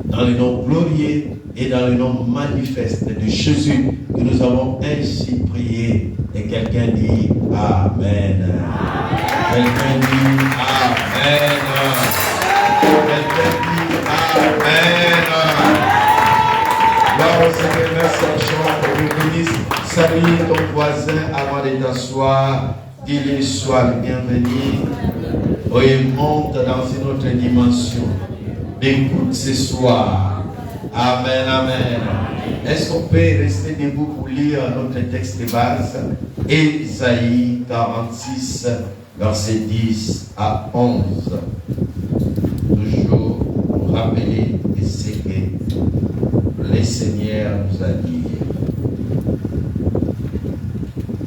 dans le nom glorieux et dans le nom manifeste de Jésus que nous avons ainsi prié. Et quelqu'un dit Amen. Quelqu'un dit Amen. Quelqu'un dit Amen. Gloire au Seigneur, merci Archand pour vous bénisse. Salue ton voisin avant de t'asseoir. Dis-lui, sois le bienvenu. Oui, monte dans une autre dimension. Écoute ce soir. Amen, amen. Est-ce qu'on peut rester debout pour lire notre texte de base? Ésaïe 46, versets 10 à 11. Toujours pour rappeler ce que le Seigneur nous a dit.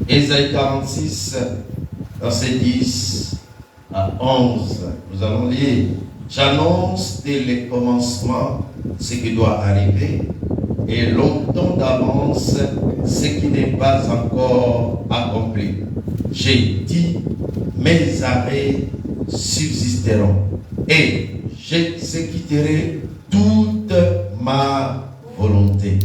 Ésaïe 46, verset 10 à 11. Nous allons lire. J'annonce dès le commencement ce qui doit arriver et longtemps d'avance ce qui n'est pas encore accompli. J'ai dit, mes arrêts subsisteront et j'exécuterai toute ma volonté.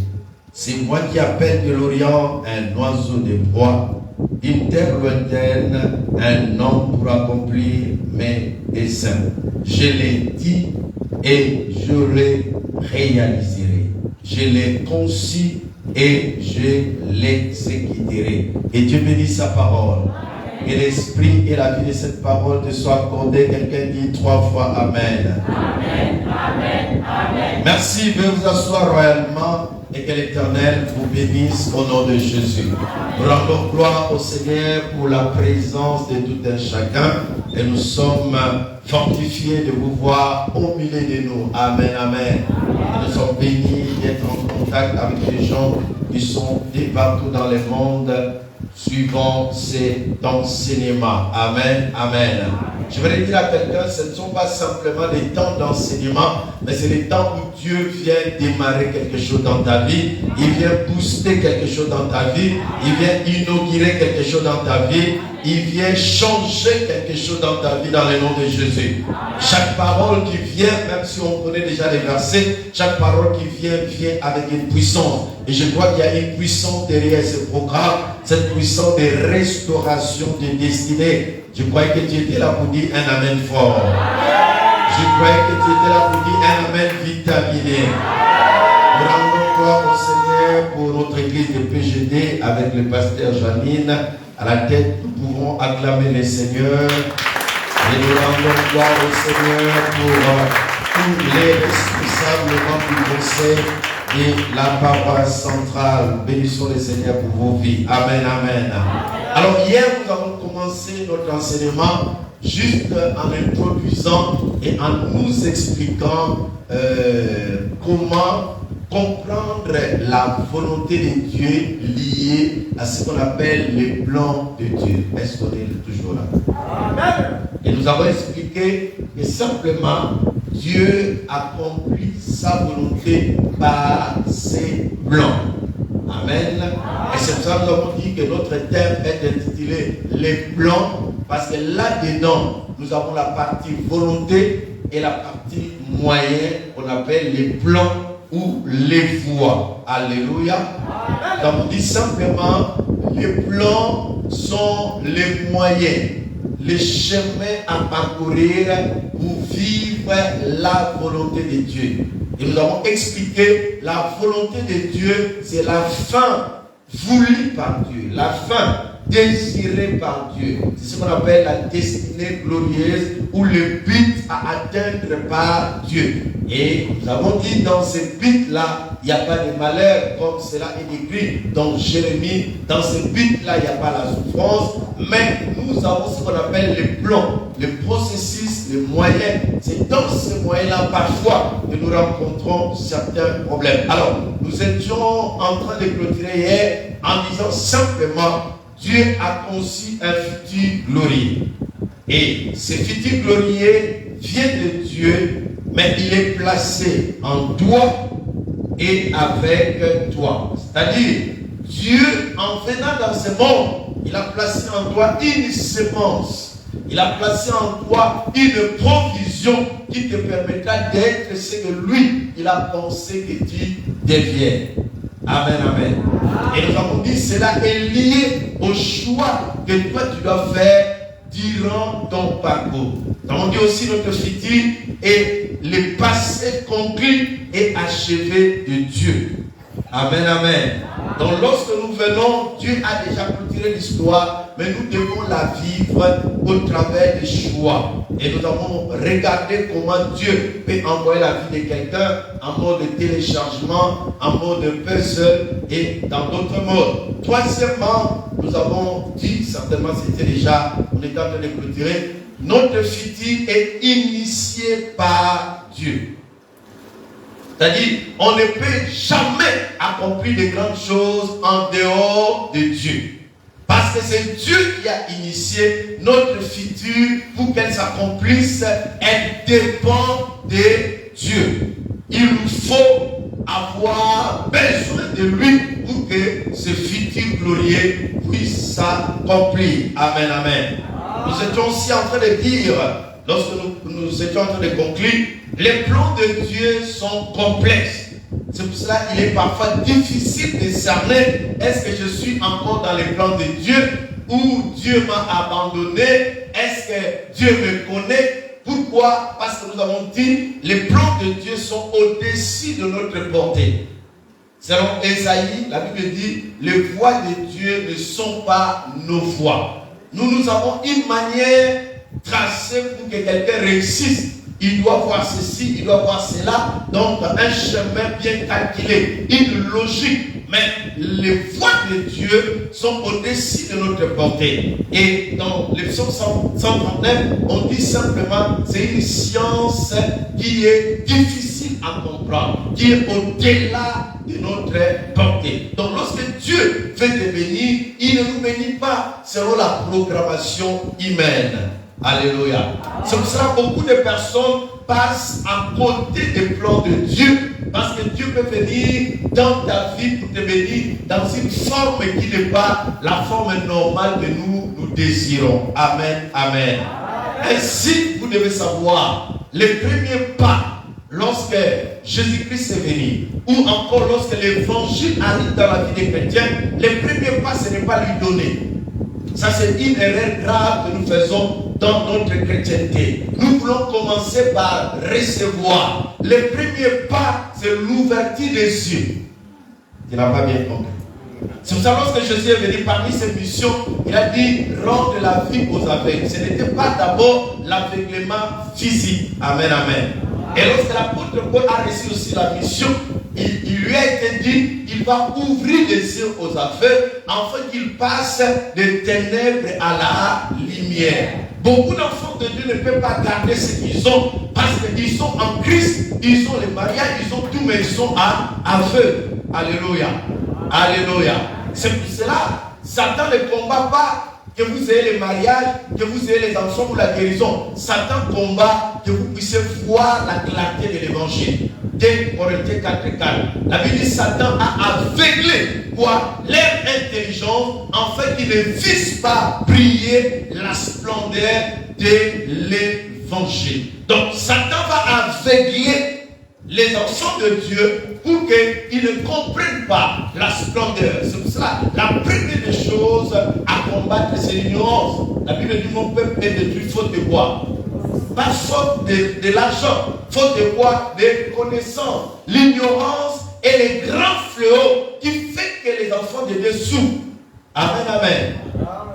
C'est moi qui appelle de l'Orient un oiseau de proie, d'une terre lointaine, un homme pour accomplir mes desseins. Je l'ai dit et je le réaliserai. Je l'ai conçu et je l'exécuterai. Et Dieu bénit sa parole. Et l'esprit et la vie de cette parole te soient accordés. Quelqu'un dit 3 fois Amen. Amen, Amen, Amen. Merci, veuillez vous asseoir royalement et que l'Éternel vous bénisse au nom de Jésus. Nous rendons gloire au Seigneur pour la présence de tout un chacun et nous sommes fortifiés de vous voir au milieu de nous. Amen, Amen. Et nous sommes bénis d'être en contact avec les gens qui sont de partout dans le monde suivant cet enseignement. Amen, Amen. Je voudrais dire à quelqu'un, ce ne sont pas simplement des temps d'enseignement, mais c'est les temps où Dieu vient démarrer quelque chose dans ta vie, il vient booster quelque chose dans ta vie, il vient inaugurer quelque chose dans ta vie, il vient changer quelque chose dans ta vie dans le nom de Jésus. Chaque parole qui vient, même si on connaît déjà les versets, chaque parole qui vient avec une puissance. Et je crois qu'il y a une puissance derrière ce programme, cette puissance de restauration de destinée. Je croyais que tu étais là pour dire un amen fort. Je croyais que tu étais là pour dire un amen vitaminé. Nous rendons gloire au Seigneur pour notre église de PGD avec le pasteur Janine. À la tête, nous pouvons acclamer le Seigneur. Et nous rendons gloire au Seigneur pour tous les responsables membres du conseil et la paroisse centrale. Bénissons le Seigneur pour vos vies. Amen, amen. Alors hier, nous avons commencé notre enseignement juste en introduisant et en nous expliquant comment comprendre la volonté de Dieu liée à ce qu'on appelle les plans de Dieu. Est-ce qu'on est toujours là? Amen. Et nous avons expliqué que simplement Dieu accomplit sa volonté par ses plans. Amen. Et c'est pour ça que nous avons dit que notre thème est intitulé les plans, parce que là-dedans, nous avons la partie volonté et la partie moyen qu'on appelle les plans ou les voies. Alléluia. Donc on dit simplement, les plans sont les moyens, les chemins à parcourir pour vivre la volonté de Dieu. Et nous avons expliqué la volonté de Dieu, c'est la fin voulue par Dieu, la fin désirée par Dieu. C'est ce qu'on appelle la destinée glorieuse ou le but à atteindre par Dieu. Et nous avons dit dans ce but-là, il n'y a pas de malheur, comme cela est écrit dans Jérémie. Dans ce but-là, il n'y a pas la souffrance, mais nous avons ce qu'on appelle les plans, le processus, les moyens. C'est dans ces moyens-là, parfois, que nous rencontrons certains problèmes. Alors, nous étions en train de clôturer hier en disant simplement, Dieu a conçu un futur glorieux. Et ce futur glorieux vient de Dieu, mais il est placé en toi et avec toi. C'est-à-dire, Dieu, en venant dans ce monde, il a placé en toi une sémence. Il a placé en toi une provision qui te permettra d'être ce que lui, il a pensé que tu deviens. Amen, amen. Et nous avons dit, cela est lié au choix que toi tu dois faire durant ton parcours. Nous avons dit aussi notre futur est le passé conclu et achevé de Dieu. Amen, amen. Donc lorsque nous venons, Dieu a déjà clôturé l'histoire, mais nous devons la vivre au travers des choix. Et nous avons regardé comment Dieu peut envoyer la vie de quelqu'un en mode de téléchargement, en mode de puzzle et dans d'autres modes. Troisièmement, nous avons dit, certainement c'était déjà, on est en train de clôturer, notre futur est initié par Dieu. C'est-à-dire, on ne peut jamais accomplir de grandes choses en dehors de Dieu. Parce que c'est Dieu qui a initié notre futur pour qu'elle s'accomplisse. Elle dépend de Dieu. Il nous faut avoir besoin de lui pour que ce futur glorieux puisse s'accomplir. Amen, amen. Nous étions aussi en train de dire, lorsque nous étions en train de conclure, les plans de Dieu sont complexes. C'est pour cela qu'il est parfois difficile de cerner, est-ce que je suis encore dans les plans de Dieu ou Dieu m'a abandonné? Est-ce que Dieu me connaît? Pourquoi? Parce que nous avons dit, les plans de Dieu sont au-dessus de notre portée. Selon Ésaïe, la Bible dit, les voies de Dieu ne sont pas nos voies. Nous avons une manière tracée pour que quelqu'un réussisse. Il doit voir ceci, il doit voir cela. Donc, un chemin bien calculé, une logique. Mais les voies de Dieu sont au-dessus de notre portée. Et dans le psaume 139, on dit simplement, c'est une science qui est difficile à comprendre, qui est au-delà de notre portée. Donc, lorsque Dieu veut te bénir, il ne nous bénit pas selon la programmation humaine. Alléluia. C'est pour cela que beaucoup de personnes passent à côté des plans de Dieu, parce que Dieu peut venir dans ta vie pour te bénir dans une forme qui n'est pas la forme normale que nous désirons. Amen, amen. Ainsi, vous devez savoir, les premiers pas lorsque Jésus-Christ est venu, ou encore lorsque l'évangile arrive dans la vie des chrétiens, les premiers pas, ce n'est pas lui donner. Ça, c'est une erreur grave que nous faisons dans notre chrétienté. Nous voulons commencer par recevoir. Le premier pas, c'est l'ouverture des yeux. Tu n'as pas bien compris. C'est pour ça que lorsque Jésus est venu parmi ses missions, il a dit rendre la vue aux aveugles. Ce n'était pas d'abord l'aveuglement physique. Amen, amen. Et lorsque l'apôtre Paul a reçu aussi la mission, il lui a été dit, il va ouvrir les yeux aux aveugles afin qu'ils passent des ténèbres à la lumière. Beaucoup d'enfants de Dieu ne peuvent pas garder ce qu'ils ont parce qu'ils sont en Christ, ils ont les mariages, ils ont tout, mais ils sont aveugles. Alléluia. Alléluia. C'est pour cela, Satan ne combat pas que vous ayez les mariages, que vous ayez les enfants ou la guérison. Satan combat que vous puissiez voir la clarté de l'évangile. 2 Corinthiens 4:4. La Bible dit Satan a aveuglé quoi? Leur intelligence, afin qu'ils ne vissent pas briller la splendeur de l'évangile. Donc Satan va aveugler les enfants de Dieu pour qu'ils ne comprennent pas la splendeur. C'est pour cela, la première des choses à combattre, c'est l'ignorance. La Bible dit mon peuple est détruit faute de quoi? Pas faute de l'argent, faute de quoi? De connaissances. L'ignorance est le grand fléau qui fait que les enfants de Dieu souffrent. Amen, amen.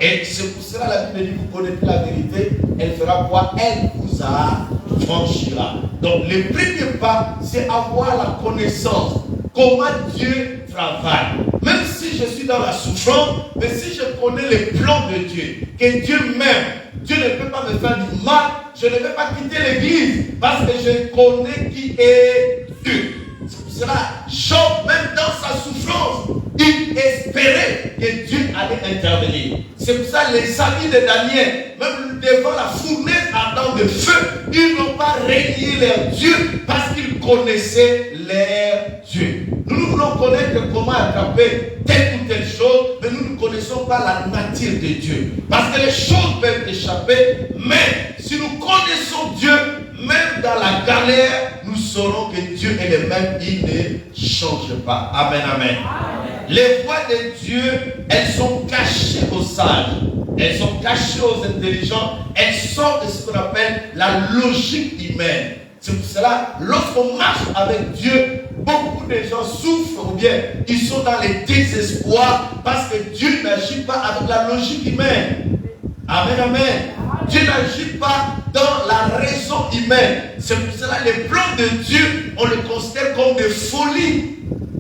Et c'est pour cela la Bible dit vous connaissez la vérité, elle fera quoi? Elle vous affranchira. Donc le premier pas, c'est avoir la connaissance. Comment Dieu travaille. Même si je suis dans la souffrance, mais si je connais les plans de Dieu, que Dieu m'aime, Dieu ne peut pas me faire du mal, je ne vais pas quitter l'église parce que je connais qui est Dieu. C'est pour cela, Job, même dans sa souffrance, il espérait que Dieu allait intervenir. C'est pour ça les amis de Daniel, même devant la fournaise ardente de feu, ils n'ont pas renié leur Dieu parce qu'ils connaissaient leur Dieu. Nous voulons connaître comment attraper telle ou telle chose, mais mais nous ne connaissons pas la nature de Dieu. Parce que les choses peuvent échapper, mais si nous connaissons Dieu, même dans la galère, nous saurons que Dieu est le même, il ne change pas. Amen, amen. Les voies de Dieu, elles sont cachées aux sages, elles sont cachées aux intelligents, elles sortent de ce qu'on appelle la logique humaine. C'est pour cela, lorsqu'on marche avec Dieu, beaucoup de gens souffrent ou bien ils sont dans les désespoirs parce que Dieu n'agit pas avec la logique humaine. Amen, amen. Dieu n'agit pas dans la raison humaine. C'est pour cela les plans de Dieu, on le considère comme des folies.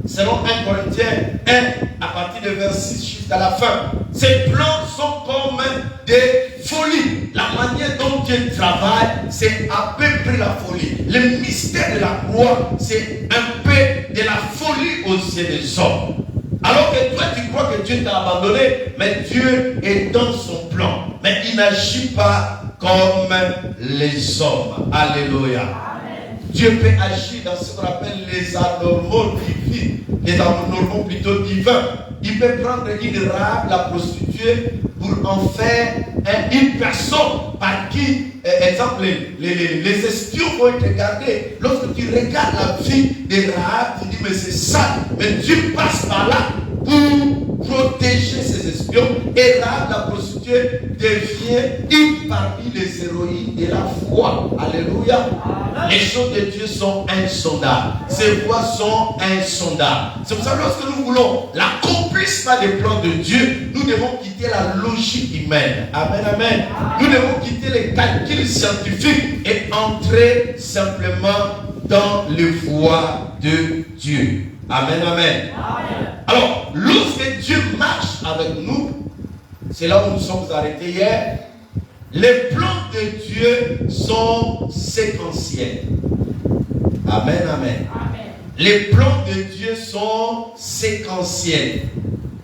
Selon 1 Corinthiens 1, à partir de verset 6 jusqu'à la fin. Ces plans sont comme des folies. La manière dont Dieu travaille, c'est à peu près la folie. Le mystère de la croix, c'est un peu de la folie aux yeux des hommes. Alors que toi, tu crois que Dieu t'a abandonné, mais Dieu est dans son plan. Mais il n'agit pas comme les hommes. Alléluia. Dieu peut agir dans ce qu'on appelle les anormaux divins, les anormaux plutôt divins. Il peut prendre une Rahab, la prostituée, pour en faire une personne par qui, exemple, les espions vont être regardés. Lorsque tu regardes la vie de Rahab, tu dis mais c'est ça. Mais Dieu passe par là pour protéger ses espions. Et Rahab, la prostituée, devient une parmi les héroïnes de la foi. Alléluia. Les choses de Dieu sont insondables. Ses voies sont insondables. C'est pour ça que lorsque nous voulons l'accomplissement des plans de Dieu, nous devons quitter la logique humaine. Amen, amen. Nous devons quitter les calculs scientifiques et entrer simplement dans les voies de Dieu. Amen, amen. Alors, lorsque Dieu marche avec nous, c'est là où nous sommes arrêtés hier. Les plans de Dieu sont séquentiels. Amen, amen. Les plans de Dieu sont séquentiels.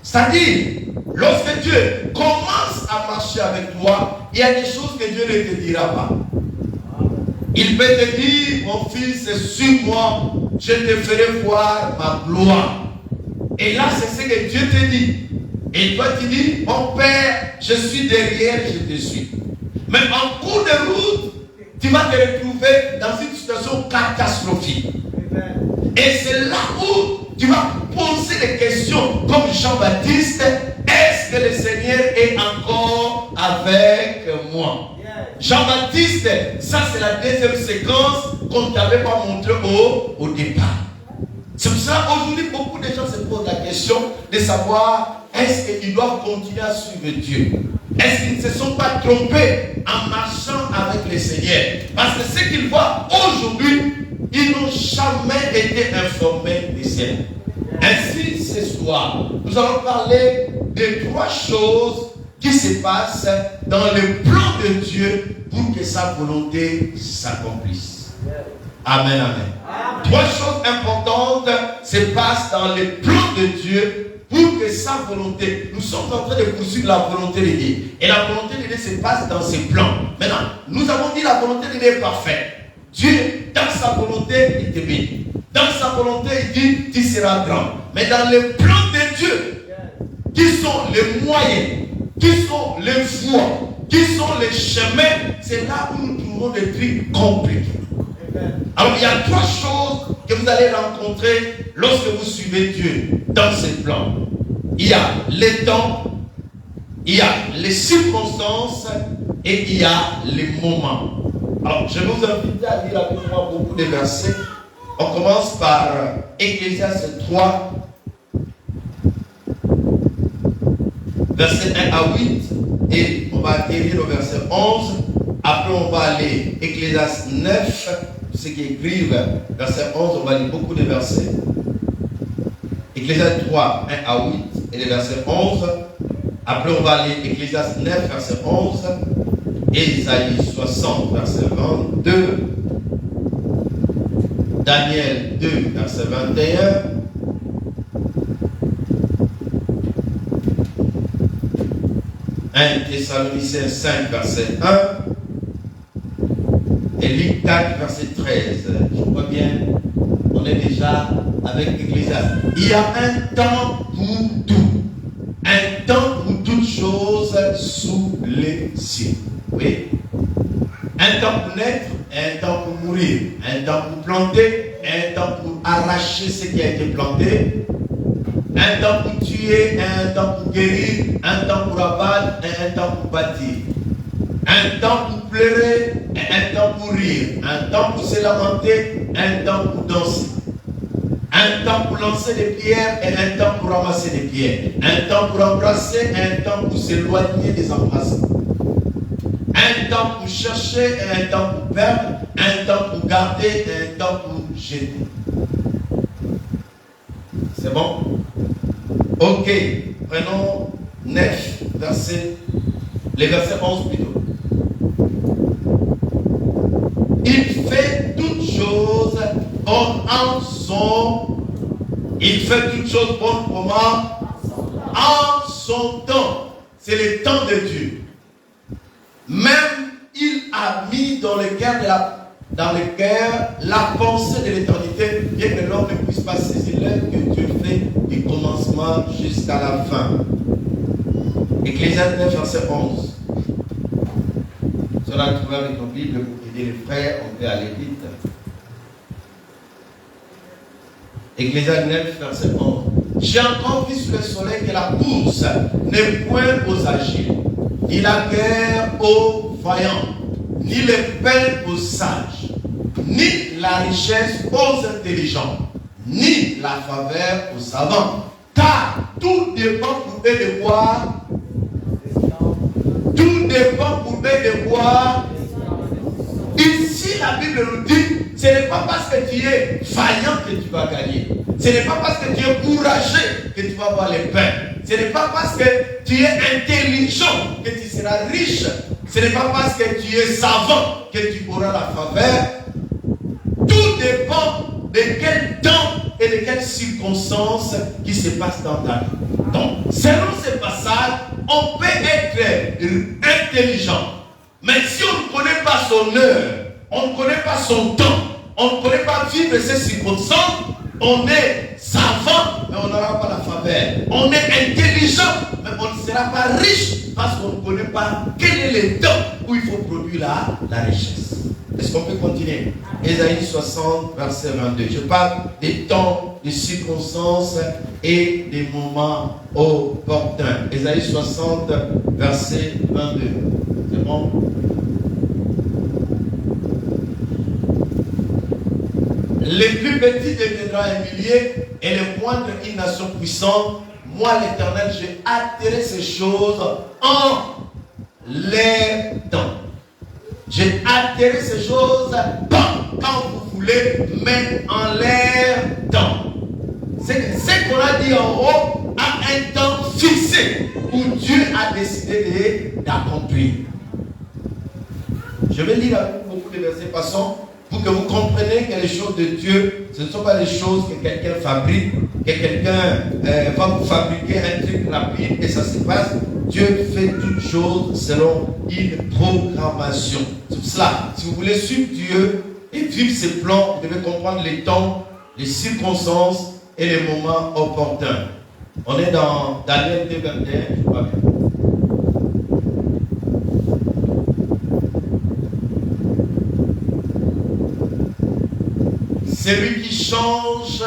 C'est-à-dire, lorsque Dieu commence à marcher avec toi, il y a des choses que Dieu ne te dira pas. Il peut te dire, mon fils, suis-moi, je te ferai voir ma gloire. Et là, c'est ce que Dieu te dit. Et toi, tu dis, mon Père, je suis derrière, je te suis. Mais en cours de route, tu vas te retrouver dans une situation catastrophique. Et c'est là où tu vas poser des questions comme Jean-Baptiste. Est-ce que le Seigneur est encore avec moi? Jean-Baptiste, ça c'est la deuxième séquence qu'on ne t'avait pas montré au départ. C'est pour ça qu'aujourd'hui, beaucoup de gens se posent la question de savoir est-ce qu'ils doivent continuer à suivre Dieu? Est-ce qu'ils ne se sont pas trompés en marchant avec le Seigneur? Parce que ce qu'ils voient aujourd'hui, ils n'ont jamais été informés du Seigneur. Ainsi, ce soir, nous allons parler de 3 choses qui se passent dans le plan de Dieu pour que sa volonté s'accomplisse. Amen, amen. 3 choses importantes se passent dans le plan de Dieu pour que sa volonté, nous sommes en train de poursuivre la volonté de Dieu. Et la volonté de Dieu se passe dans ses plans. Maintenant, nous avons dit la volonté de Dieu est parfaite. Dieu, dans sa volonté, il te bénit. Dans sa volonté, il dit, tu seras grand. Mais dans le plan de Dieu, qui sont les moyens, qui sont les voies, qui sont les chemins, c'est là où nous trouvons des trucs compliqués. Alors, il y a 3 choses que vous allez rencontrer lorsque vous suivez Dieu dans ses plans. Il y a les temps, il y a les circonstances et il y a les moments. Alors, je vais vous inviter à lire avec moi beaucoup de versets. On commence par Ecclésiaste 3, verset 1 à 8, et on va atterrir au verset 11. Après, on va aller Ecclésiaste 9, ceux qui écrivent verset 11, on va lire beaucoup de versets. Ecclésiaste 3, 1 à 8, et le verset 11. Après, on va aller Ecclésiaste 9, verset 11, et Isaïe 60, verset 22. Daniel 2, verset 21. Thessaloniciens 5, verset 1. Et Luc 4, verset 13. Je crois bien, on est déjà avec l'Ecclésiaste. Il y a un temps pour tout. Un cieux. Oui. Un temps pour naître, un temps pour mourir, un temps pour planter, un temps pour arracher ce qui a été planté, un temps pour tuer, un temps pour guérir, un temps pour abattre et un temps pour bâtir. Un temps pour pleurer et un temps pour rire. Un temps pour se lamenter, un temps pour danser. Un temps pour lancer des pierres et un temps pour ramasser des pierres. Un temps pour embrasser et un temps pour s'éloigner des embrassements. Un temps pour chercher et un temps pour perdre. Un temps pour garder et un temps pour jeter. C'est bon? Ok. Prenons 9 versets. Les versets 11 plutôt. Il fait toutes choses en son. Il fait toutes choses bonnes comment? En son temps. C'est le temps de Dieu. Même il a mis dans le cœur la pensée de l'éternité, bien que l'homme ne puisse pas saisir l'œuvre que Dieu fait du commencement jusqu'à la fin. Ecclésiaste 9, verset 11. Cela trouve avec ton Bible pour aider les frères, on peut aller vite. Ecclésiaste 9, verset 11. J'ai encore vu sur le soleil que la course n'est point aux agiles, ni la guerre aux vaillants, ni les peines aux sages, ni la richesse aux intelligents, ni la faveur aux savants. Car tout dépend pour eux de quoi? Tout dépend pour eux de quoi? Ici, la Bible nous dit, ce n'est pas parce que tu es vaillant que tu vas gagner. Ce n'est pas parce que tu es courageux que tu vas avoir les peines. Ce n'est pas parce que tu es intelligent que tu seras riche. Ce n'est pas parce que tu es savant que tu auras la faveur. Tout dépend de quel temps et de quelles circonstances qui se passent dans ta vie. Donc, selon ce passage, on peut être intelligent. Mais si on ne connaît pas son heure, on ne connaît pas son temps, on ne connaît pas vivre ces circonstances, on est savant, mais on n'aura pas la faveur. On est intelligent, mais on ne sera pas riche parce qu'on ne connaît pas quel est le temps où il faut produire la richesse. Est-ce qu'on peut continuer? Ésaïe 60, verset 22. Je parle des temps, des circonstances et des moments opportuns. Ésaïe 60, verset 22. C'est bon? Les plus petits deviendront un millier et les moindres une nation puissante. Moi, l'Éternel, j'ai attiré ces choses en leur temps. J'ai attiré ces choses pas quand vous voulez, mais en leur temps. C'est ce qu'on a dit en haut à un temps fixé où Dieu a décidé d'accomplir. Je vais lire avec beaucoup de versets passants pour que vous compreniez que les choses de Dieu, ce ne sont pas les choses que quelqu'un fabrique, que quelqu'un va vous fabriquer un truc rapide et ça se passe. Dieu fait toutes choses selon une programmation. C'est pour cela, si vous voulez suivre Dieu et vivre ses plans, vous devez comprendre les temps, les circonstances et les moments opportuns. On est dans Daniel 2, 21, je crois bien. C'est lui qui change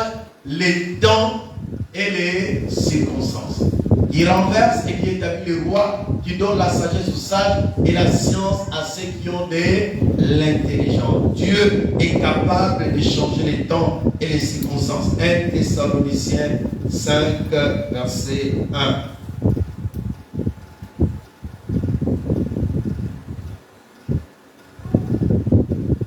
les temps et les circonstances. Qui renverse et qui établit les rois, qui donne la sagesse aux sages et la science à ceux qui ont de l'intelligence. Dieu est capable de changer les temps et les circonstances. 1 Thessaloniciens 5, verset 1.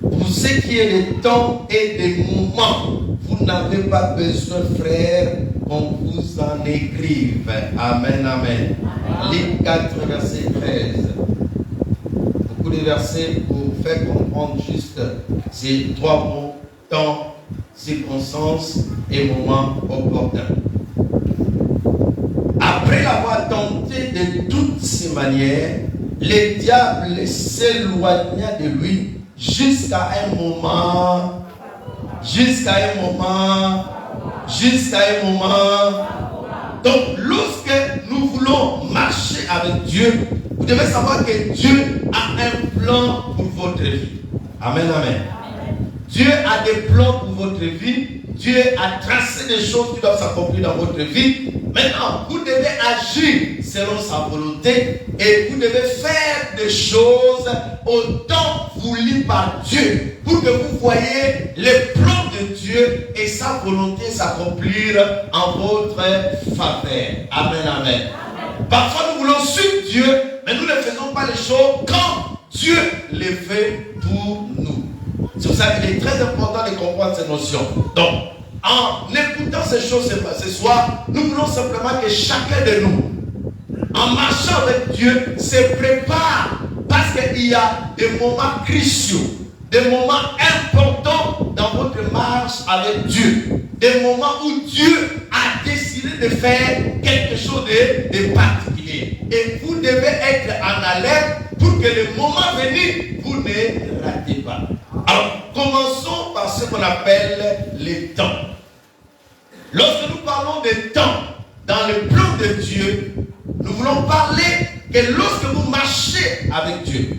Pour ce qui est des temps et des moments, vous n'avez pas besoin, frères, qu'on vous en écrive. Amen, amen. Luc 4, verset 13. Beaucoup de versets pour faire comprendre juste ces trois mots, temps, circonstances et moments opportuns. Après l'avoir tenté de toutes ces manières, le diable s'éloigna de lui jusqu'à un moment. Donc, lorsque nous voulons marcher avec Dieu, vous devez savoir que Dieu a un plan pour votre vie. Amen, amen. Dieu a des plans pour votre vie. Dieu a tracé des choses qui doivent s'accomplir dans votre vie. Maintenant, vous devez agir selon sa volonté et vous devez faire des choses au temps voulu par Dieu pour que vous voyez les plans de Dieu et sa volonté s'accomplir en votre faveur. Amen, amen. Parfois, nous voulons suivre Dieu, mais nous ne faisons pas les choses quand Dieu les fait pour nous. C'est pour ça qu'il est très important de comprendre ces notions. Donc, en écoutant ces choses ce soir, nous voulons simplement que chacun de nous, en marchant avec Dieu, se prépare parce qu'il y a des moments cruciaux, des moments importants dans votre marche avec Dieu, des moments où Dieu a décidé de faire quelque chose de particulier. Et vous devez être en alerte pour que le moment venu, vous ne ratez pas. Alors, commençons par ce qu'on appelle les temps. Lorsque nous parlons des temps dans le plan de Dieu, nous voulons parler que lorsque vous marchez avec Dieu,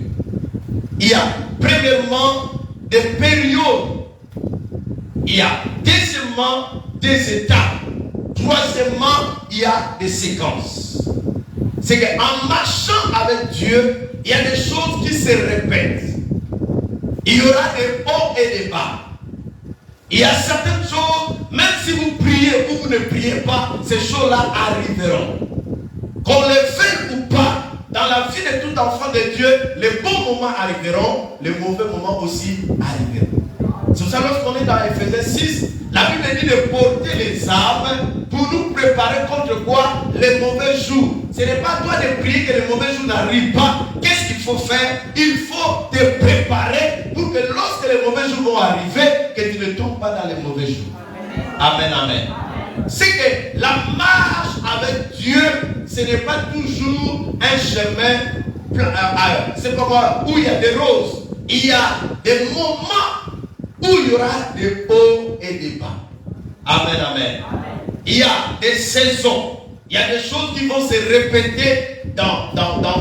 il y a premièrement des périodes, il y a deuxièmement des étapes, troisièmement il y a des séquences. C'est qu'en marchant avec Dieu, il y a des choses qui se répètent. Il y aura des hauts et des bas. Il y a certaines choses, même si vous priez ou vous ne priez pas, ces choses-là arriveront. Qu'on les veuille ou pas, dans la vie de tout enfant de Dieu, les bons moments arriveront, les mauvais moments aussi arriveront. C'est pour ça que lorsqu'on est dans Ephésiens 6, la Bible dit de porter les armes pour nous préparer contre quoi? Les mauvais jours. Ce n'est pas toi de prier que les mauvais jours n'arrivent pas. Qu'est-ce qu'il faut faire? Il faut te préparer pour que lorsque les mauvais jours vont arriver, que tu ne tombes pas dans les mauvais jours. Amen, amen. C'est que la marche avec Dieu, ce n'est pas toujours un chemin c'est pas quoi, où il y a des roses. Il y a des moments où il y aura des hauts et des bas. Amen, amen. Il y a des saisons. Il y a des choses qui vont se répéter dans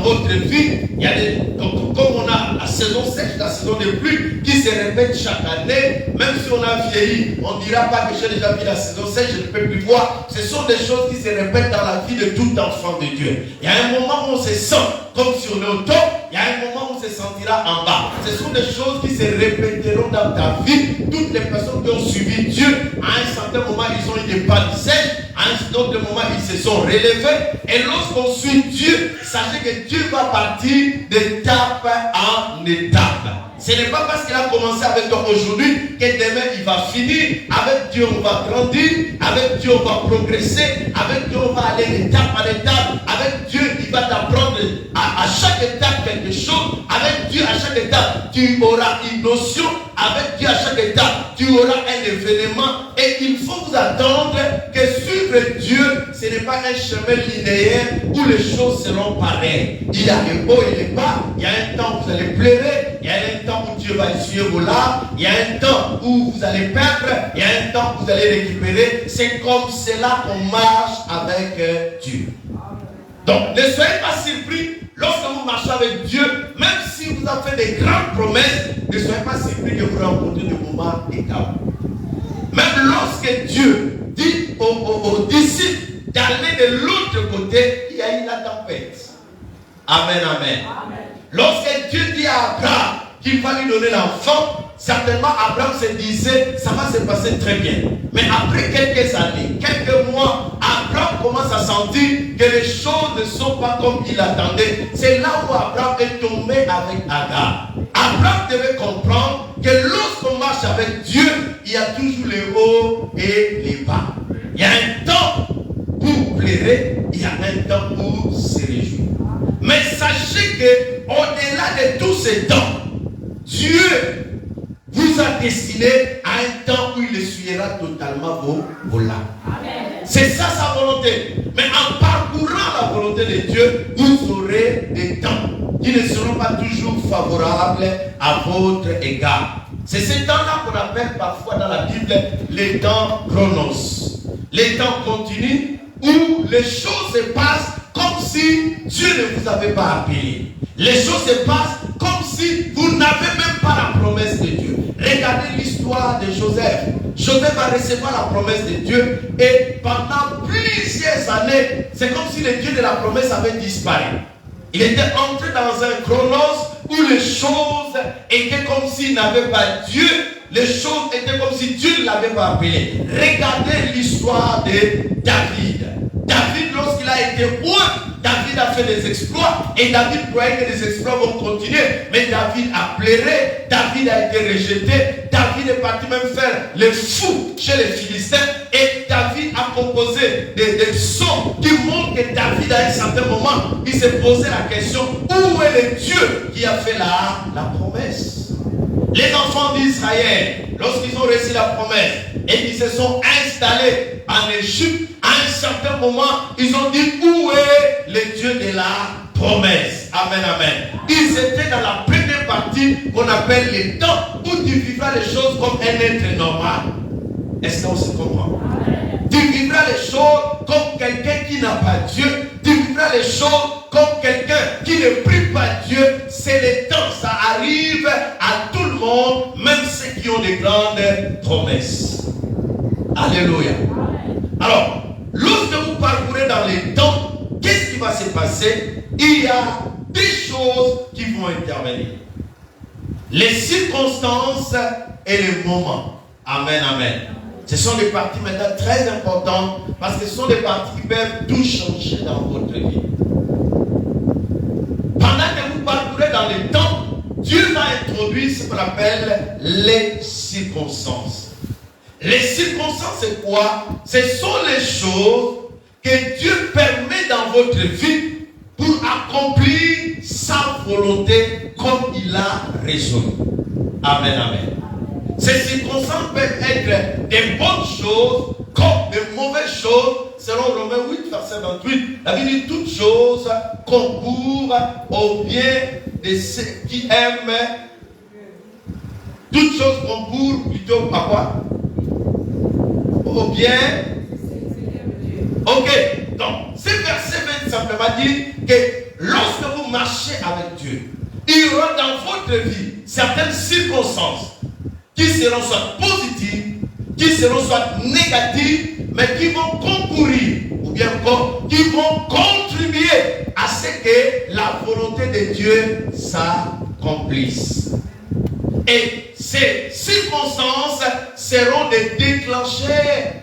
votre vie. Il y a des, comme on a la saison sèche, la saison des pluies qui se répète chaque année. Même si on a vieilli, on ne dira pas que j'ai déjà vu la saison sèche, je ne peux plus voir. Ce sont des choses qui se répètent dans la vie de tout enfant de Dieu. Il y a un moment où on se sent comme si on est au top. Il y a un moment où on se sentira en bas. Ce sont des choses qui se répéteront dans ta vie. Toutes les personnes qui ont suivi Dieu, à un certain moment, ils ont eu des pas de sèche. À un autre moment, ils se sont relevés. Et lorsqu'on suit Dieu, sachez que Dieu va partir d'étape en étape. Ce n'est pas parce qu'il a commencé avec toi aujourd'hui que demain il va finir. Avec Dieu on va grandir. Avec Dieu on va progresser. Avec Dieu on va aller d'étape en étape. Avec Dieu il va t'apprendre à chaque étape quelque chose. Avec Dieu à chaque étape tu auras une notion. Avec Dieu à chaque étape tu auras un événement. Et il faut vous attendre que suivre Dieu ce n'est pas un chemin linéaire où les choses seront pareilles. Il y a les hauts et les bas. Il y a un temps où vous allez pleurer. Il y a un temps où Dieu va essuyer vos larmes. Il y a un temps où vous allez perdre. Il y a un temps où vous allez récupérer. C'est comme cela qu'on marche avec Dieu. Donc, ne soyez pas surpris lorsque vous marchez avec Dieu, même si vous avez fait des grandes promesses, ne soyez pas surpris que vous rencontrez des moments également. Même lorsque Dieu dit aux disciples d'aller de l'autre côté, il y a eu la tempête. Amen, amen. Amen. Lorsque Dieu dit à Abraham qu'il va lui donner l'enfant, certainement Abraham se disait ça va se passer très bien. Mais après quelques années, quelques mois, Abraham commence à sentir que les choses ne sont pas comme il attendait. C'est là où Abraham est tombé avec Agar. Abraham devait comprendre que lorsqu'on marche avec Dieu, il y a toujours les hauts et les bas. Il y a un temps pour pleurer, il y a un temps pour se réjouir. Mais sachez que au-delà de tous ces temps, Dieu vous a destiné à un temps où il essuiera totalement vos larmes. C'est ça sa volonté. Mais en parcourant la volonté de Dieu, vous aurez des temps qui ne seront pas toujours favorables à votre égard. C'est ces temps-là qu'on appelle parfois dans la Bible les temps chronos. Les temps continus où les choses se passent comme si Dieu ne vous avait pas appelé. Les choses se passent comme si vous n'avez même pas la promesse de Dieu. Regardez l'histoire de Joseph. Joseph va recevoir la promesse de Dieu et pendant plusieurs années, c'est comme si le Dieu de la promesse avait disparu. Il était entré dans un chronos où les choses étaient comme s'il n'avait pas Dieu. Les choses étaient comme si Dieu ne l'avait pas appelé. Regardez l'histoire de David. David, lorsqu'il a été roi, David a fait des exploits et David croyait que les exploits vont continuer. Mais David a pleuré, David a été rejeté, David est parti même faire le fou chez les Philistins et David a composé des psaumes qui montrent que David à un certain moment, il s'est posé la question, où est le Dieu qui a fait la promesse? Les enfants d'Israël, lorsqu'ils ont reçu la promesse et qu'ils se sont installés en Égypte, à un certain moment, ils ont dit, où est le Dieu de la promesse? Amen, amen. Ils étaient dans la première partie qu'on appelle les temps où tu vivras les choses comme un être normal. Est-ce qu'on se comprend? Tu vivras les choses comme quelqu'un qui n'a pas Dieu. Tu vivras les choses comme quelqu'un qui ne prie pas Dieu. C'est le temps, ça arrive à tout le monde, même ceux qui ont des grandes promesses. Alléluia. Alors, lorsque vous parcourez dans les temps, qu'est-ce qui va se passer? Il y a des choses qui vont intervenir. Les circonstances et les moments. Amen, amen. Ce sont des parties maintenant très importantes parce que ce sont des parties qui peuvent tout changer dans votre vie. Pendant que vous parcourez dans les temps, Dieu va introduire ce qu'on appelle les circonstances. Les circonstances, c'est quoi? Ce sont les choses que Dieu permet dans votre vie pour accomplir sa volonté comme il a résolu. Amen, amen. Ces circonstances peuvent être des bonnes choses comme des mauvaises choses. Selon Romains 8, verset 28, la Bible dit toutes choses concourent au bien de ceux qui aiment. Toutes choses concourent plutôt à quoi? Au bien. Ok, donc ce verset veut simplement dire que lorsque vous marchez avec Dieu, il y aura dans votre vie certaines circonstances qui seront soit positives, qui seront soit négatives, mais qui vont concourir, ou bien qui vont contribuer à ce que la volonté de Dieu s'accomplisse. Et ces circonstances seront des déclencheurs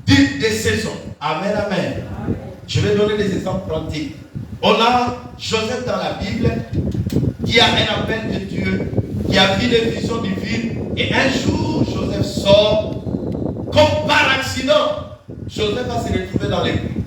des saisons. Amen, amen. Je vais donner des exemples pratiques. On a Joseph dans la Bible qui a un appel de Dieu, qui a vu des visions divines. Et un jour, Joseph sort, comme par accident, Joseph va se retrouver dans les pluies.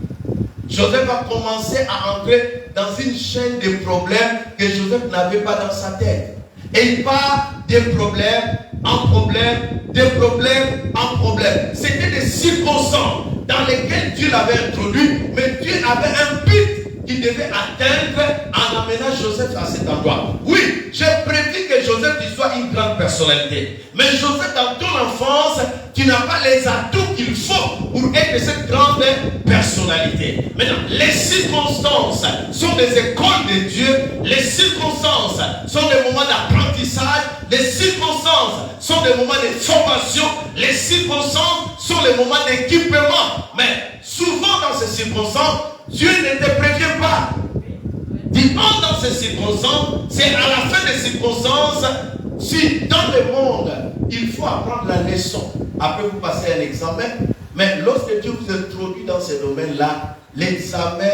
Joseph va commencer à entrer dans une chaîne de problèmes que Joseph n'avait pas dans sa tête. Et il part des problèmes en problème, des problèmes en problème. C'était des circonstances dans lesquelles Dieu l'avait introduit, mais Dieu avait un but qu'il devait atteindre en amenant Joseph à cet endroit. Oui, j'ai prévu que Joseph tu sois une grande personnalité. Mais Joseph, dans ton enfance, tu n'as pas les atouts qu'il faut pour être cette grande personnalité. Maintenant, les circonstances sont des écoles de Dieu. Les circonstances sont des moments d'apprentissage. Les circonstances sont des moments de formation. Les circonstances sont les moments d'équipement. Mais souvent dans ces circonstances, Dieu ne te prévient pas. Dis-moi dans ces circonstances, c'est à la fin des circonstances, si dans le monde, il faut apprendre la leçon. Après vous passez un examen, mais lorsque Dieu vous introduit dans ces domaines-là, l'examen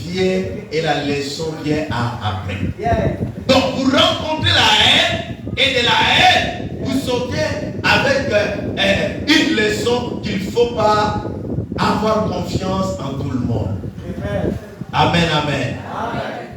vient et la leçon vient après. Donc vous rencontrez la haine et de la haine, vous sortez avec une leçon qu'il ne faut pas avoir confiance en tout le monde. Amen, amen.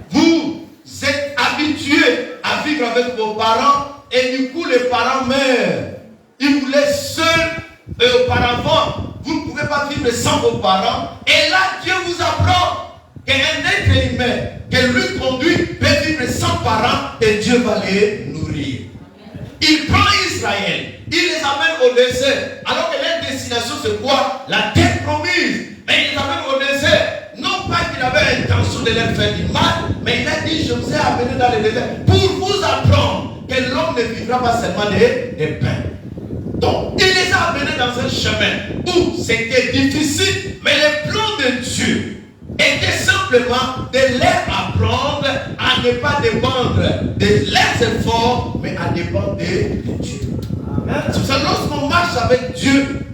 Vous êtes habitués à vivre avec vos parents et du coup les parents meurent. Ils vous laissent seuls et auparavant, vous ne pouvez pas vivre sans vos parents. Et là, Dieu vous apprend qu'un être humain, que lui conduit, peut vivre sans parents et Dieu va les nourrir. Il prend Israël, il les amène au désert, alors que leur destination c'est quoi? La terre promise. Mais il les amène au désert. l'intention de leur faire du mal, mais il a dit, je vous ai amené dans le désert pour vous apprendre que l'homme ne vivra pas seulement de pain. Donc, il les a amenés dans un chemin où c'était difficile, mais le plan de Dieu était simplement de leur apprendre à ne pas dépendre de leurs efforts, mais à dépendre de Dieu. C'est pour ça que lorsqu'on marche avec Dieu,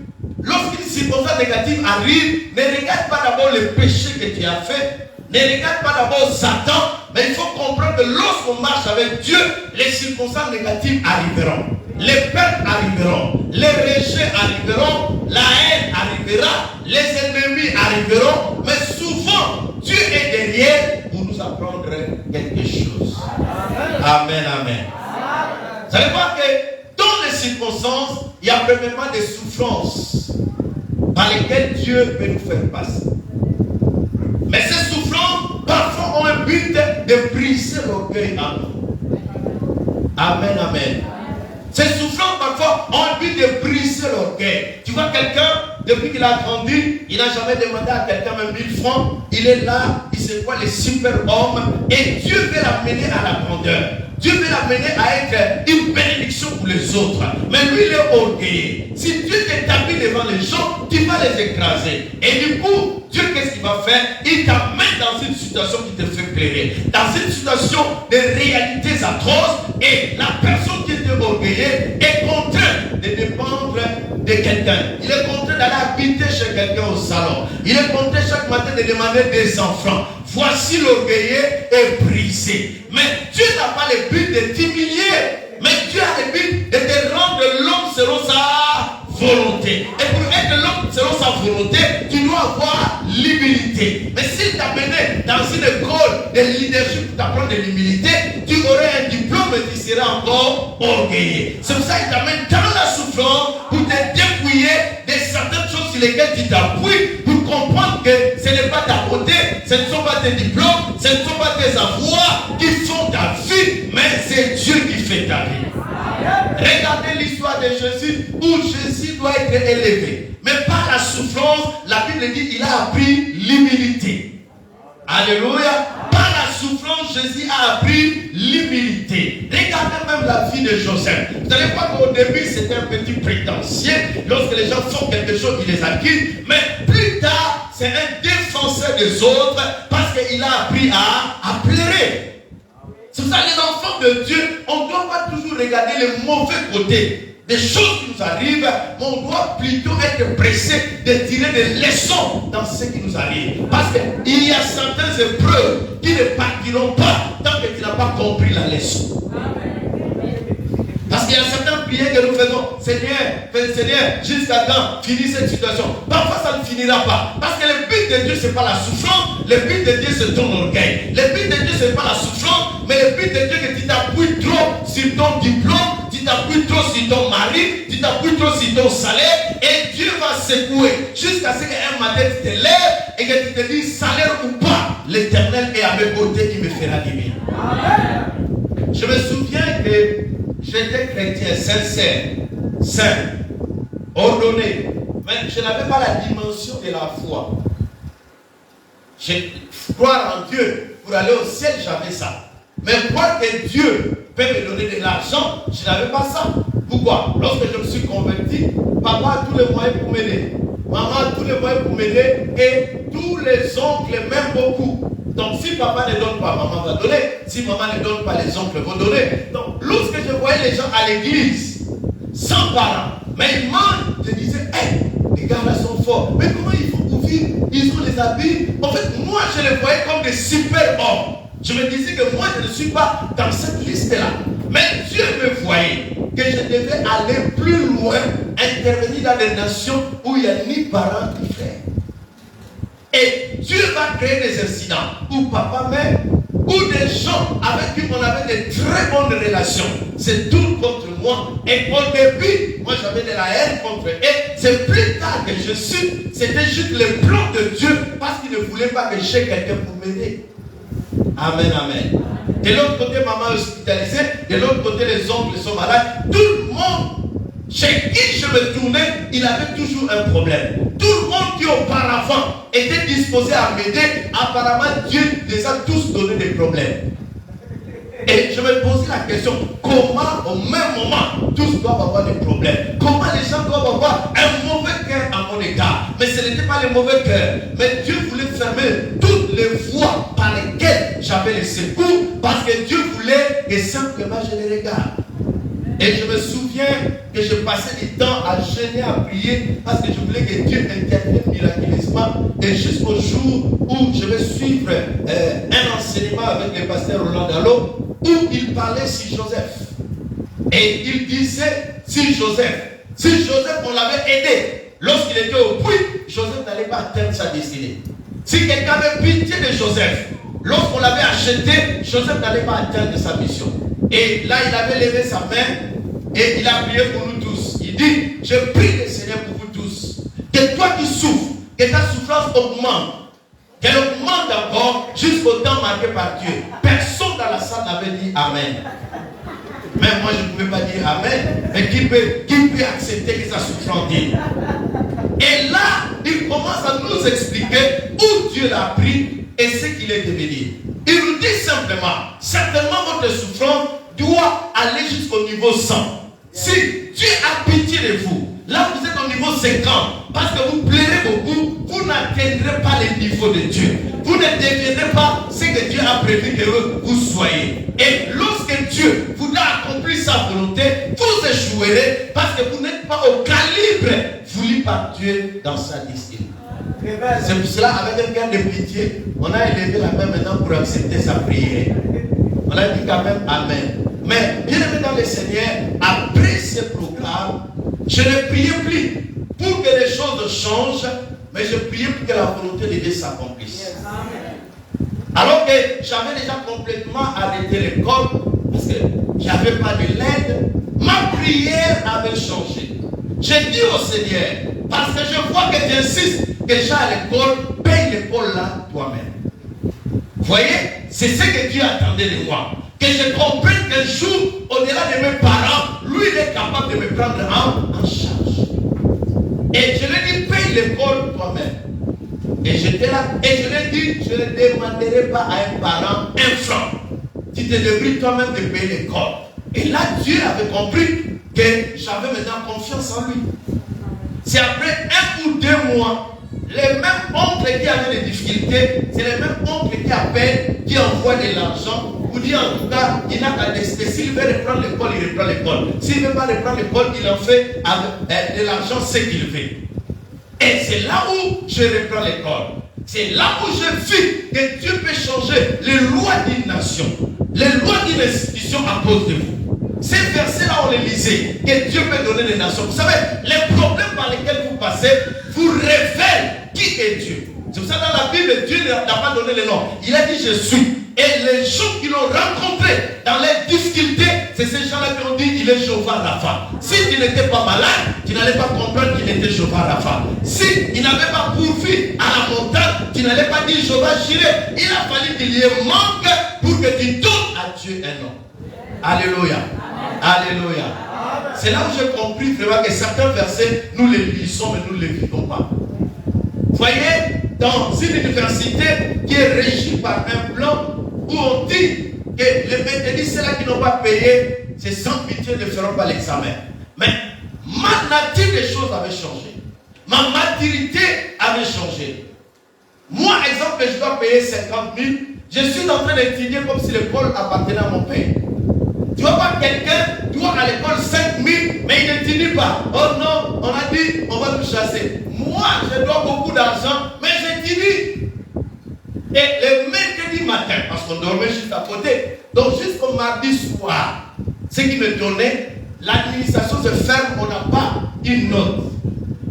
lorsqu'une circonstance négative arrive, ne regarde pas d'abord le péché que tu as fait, ne regarde pas d'abord Satan, mais il faut comprendre que lorsqu'on marche avec Dieu, les circonstances négatives arriveront. Les pertes arriveront, les rejets arriveront, la haine arrivera, les ennemis arriveront, mais souvent Dieu est derrière pour nous apprendre quelque chose. Amen, amen. Vous savez quoi que dans les circonstances, il y a premièrement des souffrances par lesquelles Dieu peut nous faire passer. Mais ces souffrances, parfois, ont un but de briser l'orgueil en nous. Amen, amen. Ces souffrances, parfois, ont un but de briser l'orgueil. Tu vois quelqu'un, depuis qu'il a grandi, il n'a jamais demandé à quelqu'un même 1000 francs. Il est là, il se voit les super hommes. Et Dieu veut l'amener à la grandeur. Dieu veut l'amener à être une bénédiction pour les autres. Mais lui, il est orgueilleux. Si Dieu t'établit devant les gens, tu vas les écraser. Et du coup, Dieu, qu'est-ce qu'il va faire? Il t'amène dans une situation qui te fait pleurer. Dans une situation de réalités atroces. Et la personne qui était orgueilleuse est contrainte de dépendre de quelqu'un. Il est contraint d'aller habiter chez quelqu'un au salon. Il est contraint chaque matin de demander des enfants. Voici l'orgueilleux est brisé. Mais Dieu n'a pas le but de t'humilier. Mais Dieu a le but de te rendre l'homme selon sa volonté. Et pour être l'homme selon sa volonté, tu dois avoir l'humilité. Mais s'il t'a mené dans une école de leadership pour t'apprendre de l'humilité, tu aurais un diplôme et tu seras encore orgueilleux. C'est pour ça qu'il t'amène dans la souffrance pour te dépouiller de certaines choses sur lesquelles tu t'appuies pour comprendre que ce n'est pas ta beauté, ce ne sont pas tes diplômes, ce ne sont pas tes avoirs qui font ta vie, mais c'est Dieu qui fait ta vie. Regardez l'histoire de Jésus où Jésus doit être élevé. Mais par la souffrance, la Bible dit qu'il a appris l'humilité. Alléluia. Par la souffrance, Jésus a appris l'humilité. Regardez même la vie de Joseph. Vous savez pas qu'au début, c'était un petit prétentieux. Lorsque les gens font quelque chose, il les acquittent. Mais plus tard, c'est un défenseur des autres parce qu'il a appris à pleurer. C'est pour ça que les enfants de Dieu, on ne doit pas toujours regarder les mauvais côtés des choses qui nous arrivent, mais on doit plutôt être pressé de tirer des leçons dans ce qui nous arrive. Parce qu'il y a certaines épreuves qui ne partiront pas tant que tu n'as pas compris la leçon. Parce qu'il y a certaines prières que nous faisons, Seigneur, jusqu'à quand finit cette situation. Parfois ça ne finira pas. Parce que le but de Dieu, ce n'est pas la souffrance. Le but de Dieu, c'est ton orgueil. Le but de Dieu, ce n'est pas la souffrance. Mais le but de Dieu, c'est que tu t'appuies trop sur ton diplôme, tu t'appuies trop sur ton mari, tu t'appuies trop sur ton salaire. Et Dieu va secouer jusqu'à ce qu'un matin tu te lèves et que tu te dis, salaire ou pas, l'Éternel est à mes côtés, il me fera du bien. Je me souviens que j'étais chrétien, sincère, saint, ordonné, mais je n'avais pas la dimension de la foi. Croire en Dieu pour aller au ciel, j'avais ça. Mais croire que Dieu peut me donner de l'argent, je n'avais pas ça. Pourquoi? Lorsque je me suis converti, papa a tous les moyens pour m'aider. Maman a tous les moyens pour m'aider. Et tous les oncles m'aiment beaucoup. Donc si papa ne donne pas, maman va donner. Si maman ne donne pas, les oncles vont donner. Donc lorsque je voyais les gens à l'église, sans parents, mais ils mangent, je disais, hey, les gars là sont forts. Mais comment ils font pour vivre? Ils ont les habits. En fait, moi je les voyais comme des super hommes. Je me disais que moi je ne suis pas dans cette liste-là. Mais Dieu me voyait que je devais aller plus loin, intervenir dans des nations où il n'y a ni parents ni frères. Et Dieu va créer des incidents où papa meurt, ou des gens avec qui on avait de très bonnes relations se tournent contre moi. Et au début, moi j'avais de la haine contre eux. Et c'est plus tard que je suis, c'était juste le plan de Dieu parce qu'il ne voulait pas que j'ai quelqu'un pour m'aider. Amen, amen. De l'autre côté, maman est hospitalisée. De l'autre côté, les oncles sont malades. Tout le monde, chez qui je me tournais, il avait toujours un problème. Tout le monde qui auparavant étaient disposés à m'aider. Apparemment, Dieu les a tous donné des problèmes. Et je me posais la question, comment au même moment, tous doivent avoir des problèmes? Comment les gens doivent avoir un mauvais cœur à mon égard? Mais ce n'était pas le mauvais cœur. Mais Dieu voulait fermer toutes les voies par lesquelles j'avais le secours, parce que Dieu voulait que simplement je les regarde. Et je me souviens que je passais du temps à jeûner, à prier, parce que je voulais que Dieu intervienne miraculeusement. Et jusqu'au jour où je vais suivre un enseignement avec le pasteur Roland Gallo, où il parlait sur Joseph. Et il disait sur Joseph, on l'avait aidé. Lorsqu'il était au puits, Joseph n'allait pas atteindre sa destinée. Si quelqu'un avait pitié de Joseph, lorsqu'on l'avait acheté, Joseph n'allait pas atteindre sa mission. Et là, il avait levé sa main et il a prié pour nous tous. Il dit, je prie le Seigneur pour vous tous. Que toi qui souffres, que ta souffrance augmente. Qu'elle augmente encore jusqu'au temps marqué par Dieu. Personne dans la salle n'avait dit Amen. Même moi, je ne pouvais pas dire Amen. Mais qui peut accepter que sa souffrance dit? Et là, il commence à nous expliquer où Dieu l'a pris et ce qu'il est devenu. Il nous dit simplement, certainement votre souffrance doit aller jusqu'au niveau 100. Si Dieu a pitié de vous, là vous êtes au niveau 50, parce que vous plairez beaucoup, vous n'atteindrez pas le niveau de Dieu. Vous ne deviendrez pas ce que Dieu a prévu que vous soyez. Et lorsque Dieu voudra accomplir sa volonté, vous échouerez parce que vous n'êtes pas au calibre voulu par Dieu dans sa destinée. C'est pour cela, avec un cœur de pitié, on a élevé la main maintenant pour accepter sa prière. On a dit quand même Amen. Mais bien aimé dans le Seigneur, après ce programme, je ne priais plus pour que les choses changent, mais je priais pour que la volonté de Dieu s'accomplisse. Alors que j'avais déjà complètement arrêté l'école, parce que j'avais pas de l'aide, ma prière avait changé. J'ai dit au Seigneur, parce que je vois que tu insistes que j'ai à l'école, paye l'école là toi-même. Vous voyez, c'est ce que Dieu attendait de moi. Que je comprenne qu'un jour, au-delà de mes parents, lui il est capable de me prendre en charge. Et je lui ai dit, paye l'école toi-même. Et j'étais là, et je lui ai dit, je ne demanderai pas à un parent un franc. Tu te débrouilles toi-même de payer l'école. Et là, Dieu avait compris que j'avais maintenant confiance en lui. C'est après 1 ou 2 mois, les mêmes oncles qui avaient des difficultés, c'est les mêmes oncles qui appellent, qui envoient de l'argent. Vous dites en tout cas, il n'a qu'à décider. S'il veut reprendre l'école, il reprend l'école. S'il ne veut pas reprendre l'école, il en fait avec de l'argent ce qu'il veut. Et c'est là où je reprends l'école. C'est là où je vis que Dieu peut changer les lois d'une nation, les lois d'une institution à cause de vous. Ces versets-là, on les lisait, que Dieu peut donner des nations. Vous savez, les problèmes par lesquels vous passez vous révèlent qui est Dieu. C'est pour ça que dans la Bible, Dieu n'a pas donné le nom. Il a dit je suis. Et les gens qui l'ont rencontré dans les difficultés, c'est ces gens-là qui ont dit il est Jéhovah Rapha. Si tu n'étais pas malade, tu n'allais pas comprendre qu'il était Jéhovah Rapha. Si il n'avait pas pourvu à la montagne, tu n'allais pas dire Jéhovah Jireh. Il a fallu qu'il y ait manque pour que tu donnes à Dieu un nom. Alléluia. Alléluia. C'est là où j'ai compris vraiment que certains versets, nous les lisons, mais nous ne les vivons pas. Vous voyez, dans une université qui est régie par un plan où on dit que les méthodistes, ceux-là qui n'ont pas payé, c'est sans pitié ne feront pas l'examen. Mais ma nature des choses avait changé. Ma maturité avait changé. Moi, exemple, je dois payer 50 000, je suis en train d'étudier comme si l'école appartenait à mon père. Tu vois pas quelqu'un doit à l'école 5 000, mais il n'étudie pas. Oh non, on a dit, on va nous chasser. Moi, je dois beaucoup d'argent, mais j'étudie. Et le mercredi matin, parce qu'on dormait juste à côté, donc jusqu'au mardi soir, ce qui me donnait, l'administration se ferme, on n'a pas une note.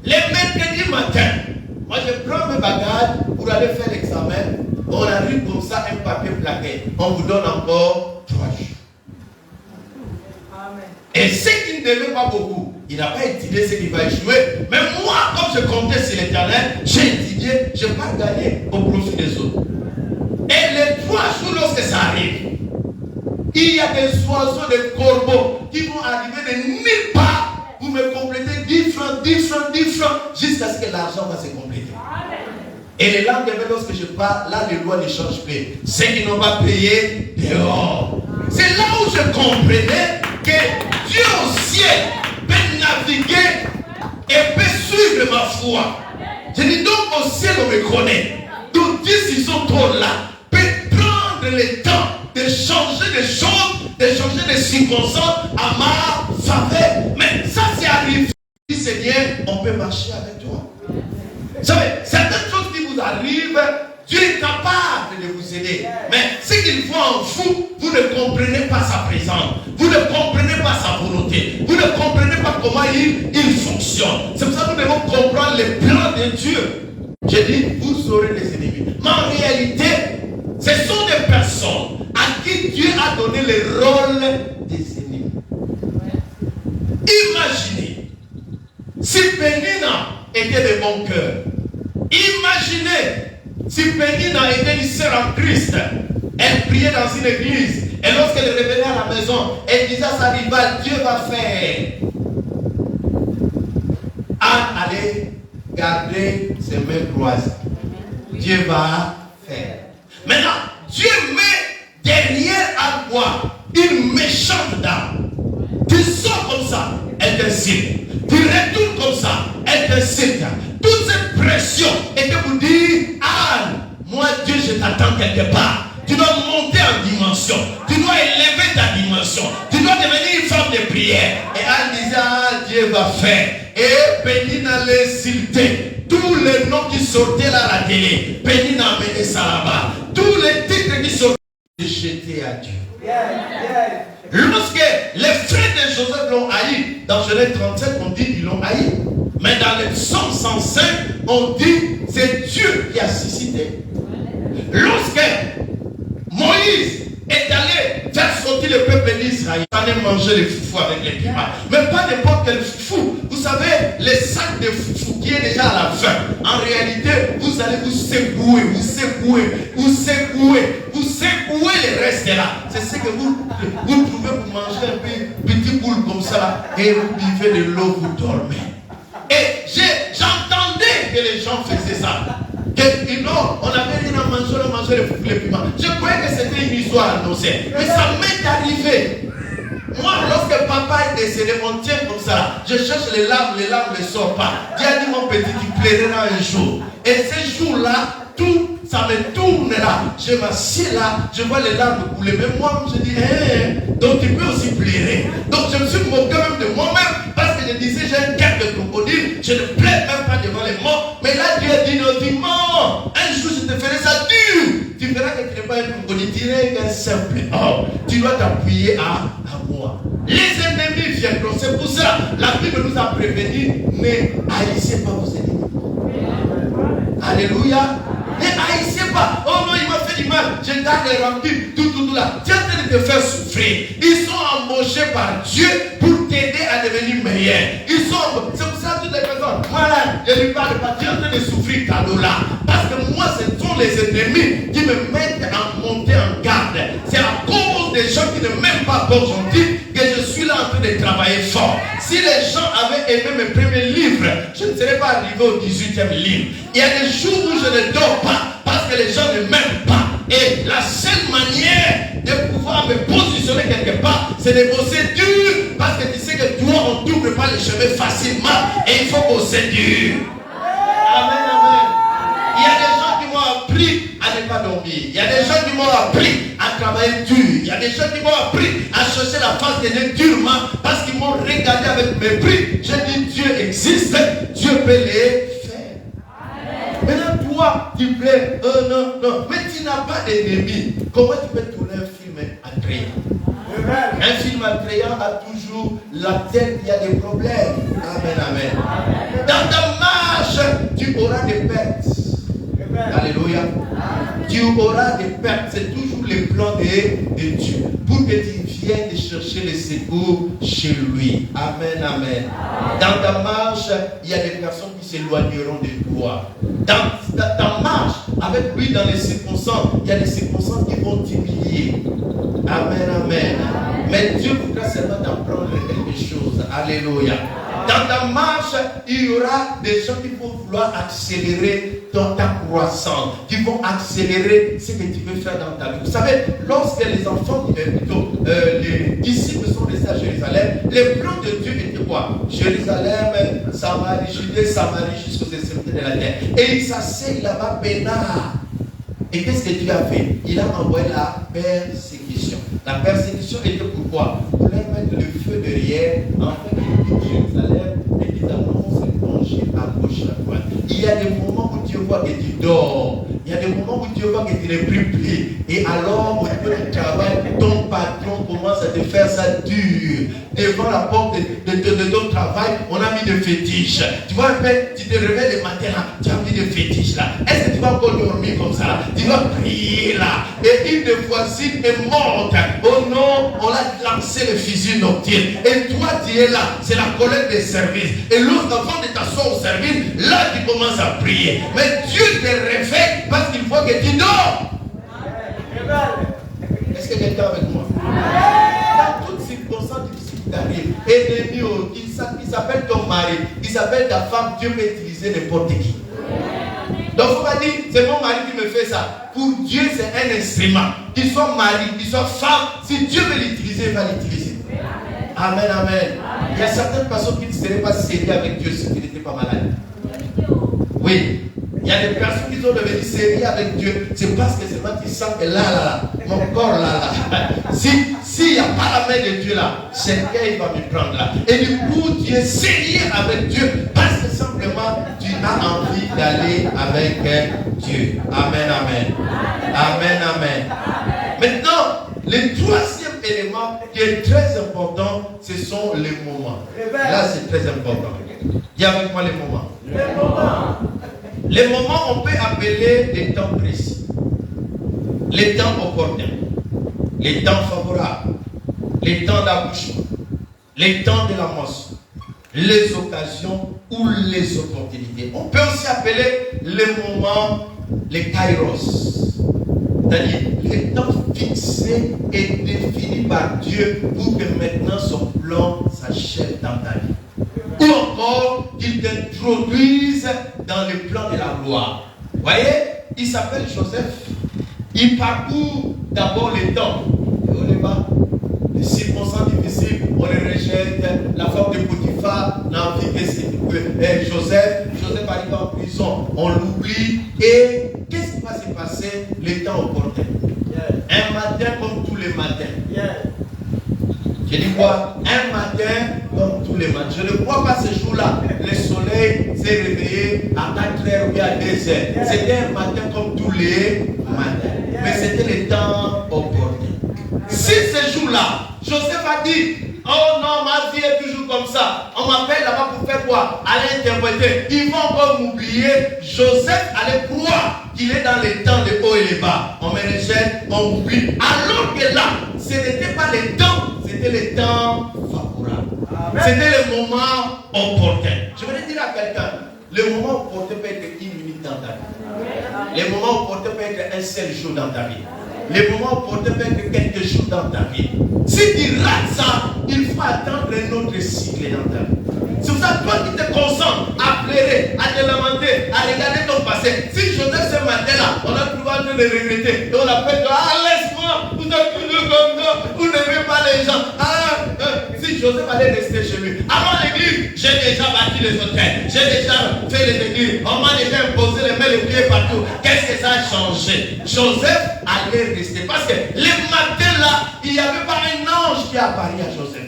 Le mercredi matin, moi je prends mes bagages pour aller faire l'examen, on arrive comme ça, un papier plaqué. On vous donne encore 3 jours. Et ce qui ne devait pas beaucoup, il n'a pas étudié ce qui va échouer. Mais moi, comme je comptais sur l'Éternel, j'ai étudié, je n'ai pas gagné au profit des autres. Et les 3 jours, lorsque ça arrive, il y a des oiseaux, des corbeaux qui vont arriver de nulle part. Vous me complétez 10 francs, 10 francs, 10 francs, jusqu'à ce que l'argent va se compléter. Et le lendemain, lorsque je pars, là, les lois ne changent plus. Ceux qui n'ont pas payé, dehors. C'est là où je comprenais que Dieu au ciel peut naviguer et peut suivre ma foi. Je dis donc au ciel, on me connaît. Donc Dieu, s'ils sont trop là, peut prendre le temps de changer des choses, de changer des circonstances à ma faveur. Mais ça, c'est arrivé. Seigneur, on peut marcher avec toi. Vous savez, certaines choses qui vous arrivent, Dieu est capable de vous aider. Mais ce qu'il voit en vous, vous ne comprenez pas sa présence. Vous ne comprenez pas sa volonté. Vous ne comprenez pas comment il fonctionne. C'est pour ça que nous devons comprendre les plans de Dieu. J'ai dit, vous aurez des ennemis. Mais en réalité, ce sont des personnes à qui Dieu a donné le rôle des ennemis. Imaginez, si Pénina était de bon cœur, imaginez si Pénina était une sœur en Christ, elle priait dans une église, et lorsqu'elle revenait à la maison, elle disait à sa rivale, Dieu va faire. Anne allait garder ses mains croisées. Dieu va faire. Maintenant, Dieu met derrière à toi une méchante dame. Tu sors comme ça, elle t'insulte. Tu retournes comme ça, elle t'insulte. Toute cette pression est de vous dire, Anne, moi Dieu, je t'attends quelque part. Tu dois monter en dimension. Tu dois élever ta dimension. Tu dois devenir une femme de prière. Et Anne disait, ah, Dieu va faire. Et Pénina l'insultait. Tous les noms qui sortaient là à la télé, Pénina amenait ça là-bas. Tous les titres qui sortaient, jetés à Dieu. Lorsque les frères de Joseph l'ont haï, dans Genèse 37, on dit qu'ils l'ont haï. Mais dans le psaume 105, on dit c'est Dieu qui a suscité. Lorsque Moïse est allé faire sortir le peuple d'Israël, il allait manger les foufous avec les piments. Mais pas n'importe quel foufou. Vous savez, les sacs de foufou qui est déjà à la fin. En réalité, vous allez vous secouer, le reste là. C'est ce que vous pouvez vous manger un peu, petit boule comme ça là, et vous buvez de l'eau, vous dormez. Et j'entendais que les gens faisaient ça. On avait rien à manger, on mangeait les foufous, les piments. Je croyais que c'était une histoire annoncée. Mais ça m'est arrivé. Moi, lorsque papa est décédé, on tient comme ça. Je cherche les larmes ne sortent pas. Dieu a dit, mon petit, tu plairas un jour. Et ces jours-là, tout, ça me tourne là. Je m'assieds là, je vois les larmes couler. Mais moi, je dis, donc tu peux aussi pleurer. Donc je me suis moqué même de moi-même. Parce que je disais, j'ai un cœur de crocodile. Je ne pleure même pas devant les morts. Mais là, Dieu a dit, non, tu mens. Un jour, je te ferai ça dur. Tu verras que tu n'es pas un crocodile. Tu n'es qu'un simple homme. Tu dois t'appuyer à moi. Les ennemis viendront. C'est pour ça, la Bible nous a prévenu, ne haïssez pas vos ennemis. Alléluia. Ne haïssez pas. Oh non, il m'a fait du mal. Je garde les rancune. Tout là. Tu es en train de te faire souffrir. Ils sont embauchés par Dieu pour t'aider à devenir meilleur. C'est pour ça que toutes les personnes, voilà, je ne lui parle pas. Tu es en train de souffrir cadeau là. Parce que moi, ce sont les ennemis qui me mettent à monter en garde. C'est à cause des gens qui ne m'aiment pas pour gentil que je suis là en train de travailler fort. Si les gens avaient aimé mes premiers livres, je ne serais pas arrivé au 18e livre. Il y a des jours où je ne dors pas parce que les gens ne m'aiment pas. Et la seule manière de pouvoir me positionner quelque part, c'est de bosser dur. Parce que tu sais que toi, on ne t'ouvre pas les chemins facilement. Et il faut bosser dur. Amen, amen. Il y a des gens qui m'ont appris à ne pas dormir. Il y a des gens qui m'ont appris à travailler dur. Il y a des gens qui m'ont appris à chercher la face de Dieu durement parce qu'ils m'ont regardé avec mépris. J'ai dit Dieu existe, Dieu peut les faire. Maintenant toi, tu plais, non. Mais tu n'as pas d'ennemi. Comment tu peux tourner un film attrayant? Un film attrayant a toujours la tête, il y a des problèmes. Amen. Dans ta marche, tu auras des pertes. Alléluia. Tu auras des pertes. C'est toujours le plan de Dieu. Pour que tu viennes chercher les secours chez lui. Amen. Dans ta marche, il y a des personnes qui s'éloigneront de toi. Dans ta marche, avec lui dans les circonstances, il y a des circonstances qui vont t'humilier. Amen. Mais Dieu voudra seulement t'apprendre quelque des choses. Alléluia. Dans ta marche, il y aura des gens qui vont vouloir accélérer dans ta croissance, qui vont accélérer ce que tu veux faire dans ta vie. Vous savez, lorsque les enfants, les disciples sont restés à Jérusalem, le plan de Dieu était quoi? Jérusalem, Samarie, Judée, Samarie, jusqu'aux extrémités de la terre. Et il s'asseye là-bas, peinard. Et qu'est-ce que Dieu a fait? Il a envoyé la persécution. La persécution était pourquoi? Pour leur mettre le feu derrière, en fait, Jérusalem, et qu'ils annoncent le danger à gauche et à droite. Il y a des moments où Dieu voit que tu dors. Il y a des moments où Dieu voit que tu n'es plus pris. Et alors, au niveau du travail, ton patron commence à te faire ça dur. Devant la porte de ton travail, on a mis des fétiches. Tu vois un peu, tu te réveilles le matin là, tu as mis des fétiches là. Est-ce que tu vas encore dormir comme ça là? Tu vas prier là. Et une de voisines est morte. Oh non, on a lancé le fusil nocturne. Et toi, tu es là. C'est la colère des services. Et l'autre, avant de t'asseoir au service, là, tu commences à prier. Mais Dieu te réveille parce qu'il faut que tu dors. Est-ce que quelqu'un est avec moi? Dans toutes circonstances difficiles qui t'arrivent, ennemi, qui s'appelle ton mari, qui s'appelle ta femme, Dieu peut utiliser n'importe qui. Donc, il ne faut pas dire, c'est mon mari qui me fait ça. Pour Dieu, c'est un instrument. Qu'il soit mari, qu'il soit femme, si Dieu veut l'utiliser, il va l'utiliser. Amen, amen. Il y a certaines personnes qui ne seraient pas sérieuses avec Dieu si tu n'étais pas malade. Oui. Il y a des personnes qui sont devenues sérieuses avec Dieu. C'est parce que c'est moi qui sens que là, mon corps là. S'il n'y a pas la main de Dieu là, quelqu'un il va me prendre là. Et du coup, tu es sérieux avec Dieu parce que simplement tu as envie d'aller avec Dieu. Amen, amen. Amen, amen. Maintenant, le troisième élément qui est très important, ce sont les moments. Là, c'est très important. Dis avec moi les moments. Les moments. Les moments, on peut appeler les temps précis, les temps opportuns, les temps favorables, les temps d'accouchement, les temps de la moisson, les occasions ou les opportunités. On peut aussi appeler les moments les kairos, c'est-à-dire les temps fixés et définis par Dieu pour que maintenant son plan s'achève dans ta vie. Ou encore qu'il t'introduise dans le plan de la gloire. Vous voyez, il s'appelle Joseph. Il parcourt d'abord les temps. Et on est bas. Les circonstances difficiles, on les rejette. La femme de Potiphar n'a envie que c'est Joseph. Joseph arrive en prison. On l'oublie. Et qu'est-ce qui va se passer les temps opportuns? Un matin comme tous les matins. Je dis quoi? Un matin comme tous les matins. Je ne crois pas ce jour-là. Le soleil s'est réveillé à 4h ou à 2h. C'était un matin comme tous les matins. Mais c'était le temps opportun. Si ce jour-là, Joseph a dit, oh non, ma vie est toujours comme ça. On m'appelle là-bas pour faire quoi? Aller interpréter. Ils vont encore m'oublier. Joseph allait croire qu'il est dans les temps, les hauts et les bas. On me rejette, on m'oublie. Alors que là, ce n'était pas les temps. C'était le temps favorable. C'était le moment opportun. Je voudrais dire à quelqu'un, le moment opportun peut être une minute dans ta vie. Le moment opportun peut être un seul jour dans ta vie. Le moment opportun peut être quelques jours dans ta vie. Si tu rates ça, il faut attendre un autre cycle dans ta vie. C'est pour ça que toi qui te concentres à pleurer, à te lamenter, à regarder ton passé. Si Joseph ce matin-là, on a trouvé en train de regretter, et on appelle, laisse-moi, vous êtes toujours comme ça, vous n'aimez pas les gens. Si Joseph allait rester chez lui, avant l'église, j'ai déjà bâti les hôtels, j'ai déjà fait les églises, on m'a déjà imposé les mains, les pieds partout. Qu'est-ce que ça a changé? Joseph allait rester. Parce que les matins là, il n'y avait pas un ange qui a apparu à Joseph.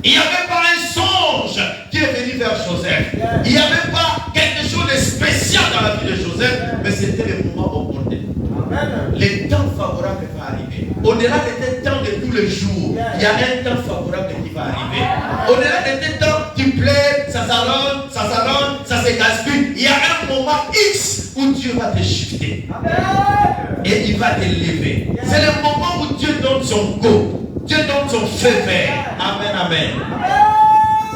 Il n'y avait pas un songe qui est venu vers Joseph. Il n'y avait pas quelque chose de spécial dans la vie de Joseph, mais c'était le moment opportun. Les temps favorables vont arriver. Au-delà des temps de tous les jours, il y a un temps favorable qui va arriver. Au-delà des temps, tu plais, ça s'allonge, ça se gaspille. Il y a un moment X où Dieu va te shifter. Et il va te lever. C'est le moment où Dieu donne son go. Dieu donne son feu vert. Amen, amen.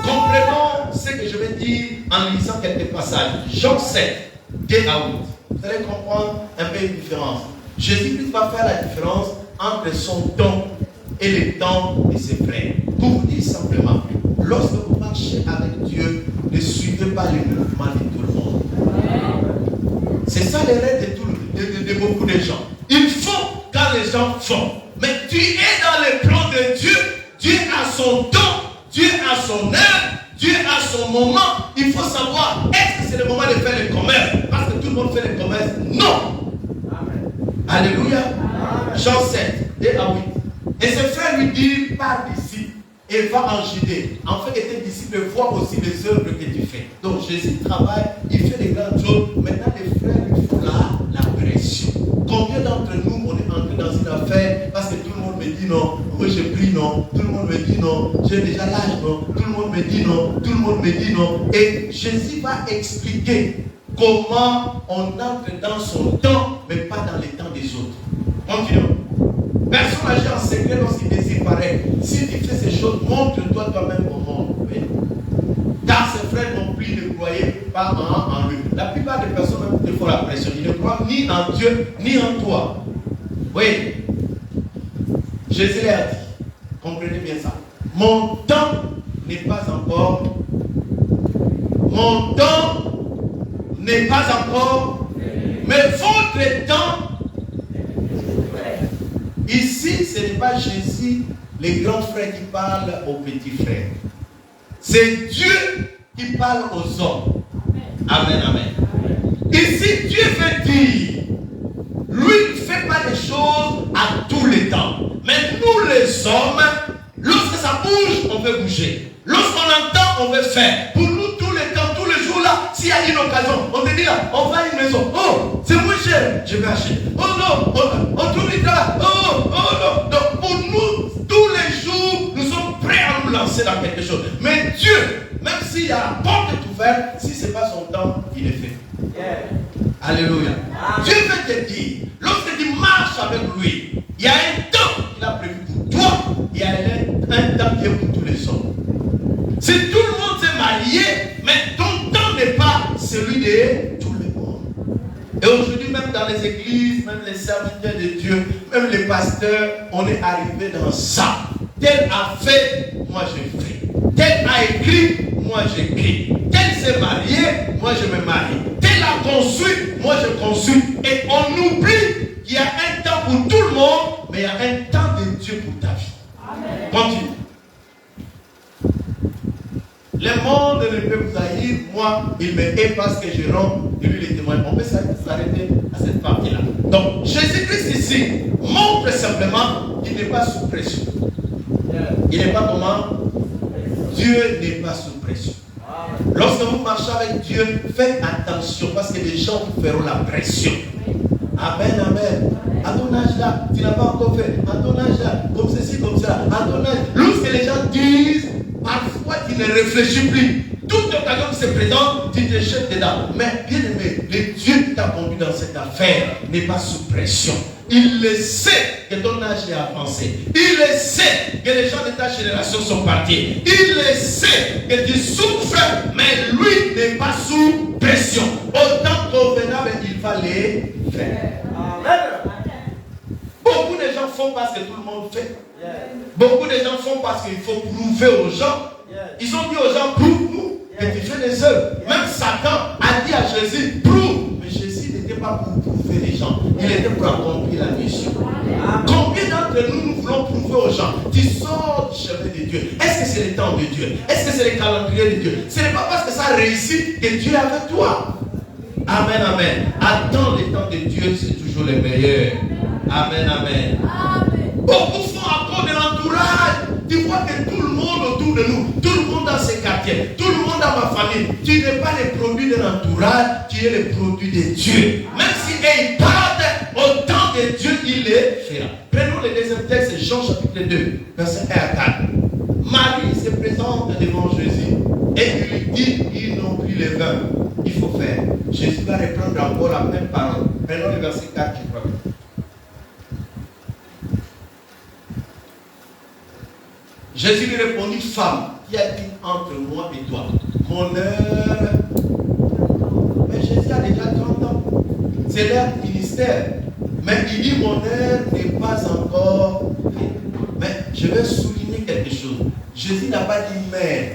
Comprenons ce que je vais dire en lisant quelques passages. Jean 7, 2 à 8. Vous allez comprendre un peu une différence. Jésus-Christ va faire la différence entre son temps et le temps de ses frères. Pour vous dire simplement, lorsque vous marchez avec Dieu, ne suivez pas les mouvements de tout le monde. C'est ça les rêves de beaucoup de gens. Il faut quand les gens font. Mais tu es dans les plans de Dieu. Dieu a son temps, Dieu a son heure, Dieu a son moment. Il faut savoir, est-ce que c'est le moment de faire le commerce? Parce que tout le monde fait le commerce? Non. Amen. Alléluia. Amen. Jean 7, 2 à 8. Et ses frères lui dirent, pars d'ici et va en Judée. En fait, tes disciples voient aussi les œuvres que tu fais. Donc Jésus travaille, il fait des grandes choses. Maintenant, les frères lui font la pression. Combien d'entre nous, on est entré dans une affaire parce que tout le monde me dit non, moi j'ai pris non, tout le monde me dit non, j'ai déjà l'âge non, tout le monde me dit non, tout le monde me dit non. Et Jésus va expliquer comment on entre dans son temps, mais pas dans les temps des autres. Continuons. Personne n'agit en secret lorsqu'il désire paraître. Si tu fais ces choses, montre-toi toi-même au monde. Oui. Car ses frères non plus ne croyaient pas en lui. La plupart des personnes même te font la pression. Ils ne croient ni en Dieu, ni en toi. Oui. Jésus leur a dit, comprenez bien ça. Mon temps n'est pas encore. Mon temps n'est pas encore. Mais votre temps. Ici, ce n'est pas Jésus, les grands frères qui parlent aux petits frères. C'est Dieu qui parle aux hommes. Amen, amen. Ici, Dieu veut dire, lui ne fait pas les choses à tous les temps. Mais nous les hommes, lorsque ça bouge, on veut bouger. Lorsqu'on entend, on veut faire. Pour nous, tous les temps, tous les jours là, s'il y a une occasion, on te dit là, on va à une maison. Oh, c'est moins cher, je vais acheter. Oh non, on tourne les là. Oh non. Donc pour nous, tous les jours, nous sommes prêts à nous lancer dans quelque chose. Mais Dieu, même s'il y a la porte ouverte, si ce n'est pas son temps, il est fait. Yeah. Alléluia. Ah. Dieu veut te dire, lorsque tu marches avec lui, il y a un temps qu'il a prévu pour toi, il y a un temps qui est pour tous les hommes. Si tout le monde s'est marié, mais ton temps n'est pas celui de tout le monde. Et aujourd'hui, même dans les églises, même les serviteurs de Dieu, même les pasteurs, on est arrivé dans ça. Tel a fait, moi je fais. Tel a écrit, moi j'écris. Tel s'est marié, moi je me marie. Tel a construit, moi je construis. Et on oublie qu'il y a un temps pour tout le monde, mais il y a un temps de Dieu pour ta vie. Amen. Continue. Le monde ne peut vous haïr, moi, il me hait parce que je rends de lui les témoins. On peut s'arrêter à cette partie-là. Donc, Jésus-Christ ici montre simplement qu'il n'est pas sous pression. Il n'est pas comment? Dieu n'est pas sous pression. Lorsque vous marchez avec Dieu, faites attention parce que les gens vous feront la pression. Amen, amen. À ton âge là, tu n'as pas encore fait. À ton âge là, comme ceci, comme ça. À ton âge, lorsque les gens disent, parfois tu ne réfléchis plus. Toute occasion qui se présente, tu te jettes dedans. Mais bien aimé, le Dieu qui t'a conduit dans cette affaire n'est pas sous pression. Il le sait que ton âge est avancé. Il le sait que les gens de ta génération sont partis. Il le sait que tu souffres, mais lui n'est pas sous pression. Autant convenable, il va les faire. Amen. Beaucoup de gens font parce que tout le monde fait. Beaucoup de gens font parce qu'il faut prouver aux gens. Ils ont dit aux gens, prouve-nous que tu fais des œuvres. Même Satan a dit à Jésus, prouve. Mais Jésus n'était pas pour prouver les gens. Il était pour accomplir la mission. Combien d'entre nous, nous voulons prouver aux gens? Tu sors du chemin de Dieu. Est-ce que c'est le temps de Dieu? Est-ce que c'est le calendrier de Dieu? Ce n'est pas parce que ça réussit que Dieu est avec toi. Amen, amen. Attends le temps de Dieu, c'est toujours le meilleur. Amen, amen. Beaucoup font encore de l'entourage. Tu vois que tout le monde autour de nous, tout le monde dans ses quartiers, tout le monde dans ma famille, tu n'es pas le produit de l'entourage, tu es le produit de Dieu. Même si ils partent au temps de Dieu, il les fera. Prenons le deuxième texte, Jean chapitre 2, verset 1 à 4. Marie se présente devant Jésus et il lui dit, ils n'ont plus le vin, il faut faire. Jésus va reprendre encore la même parole. Prenons le verset 4, je crois. Jésus lui répondit, femme, qui a dit entre moi et toi? Mon heure. Mais Jésus a déjà 30 ans. C'est leur ministère. Mais il dit, mon heure n'est pas encore. Mais je vais souligner quelque chose. Jésus n'a pas dit mère,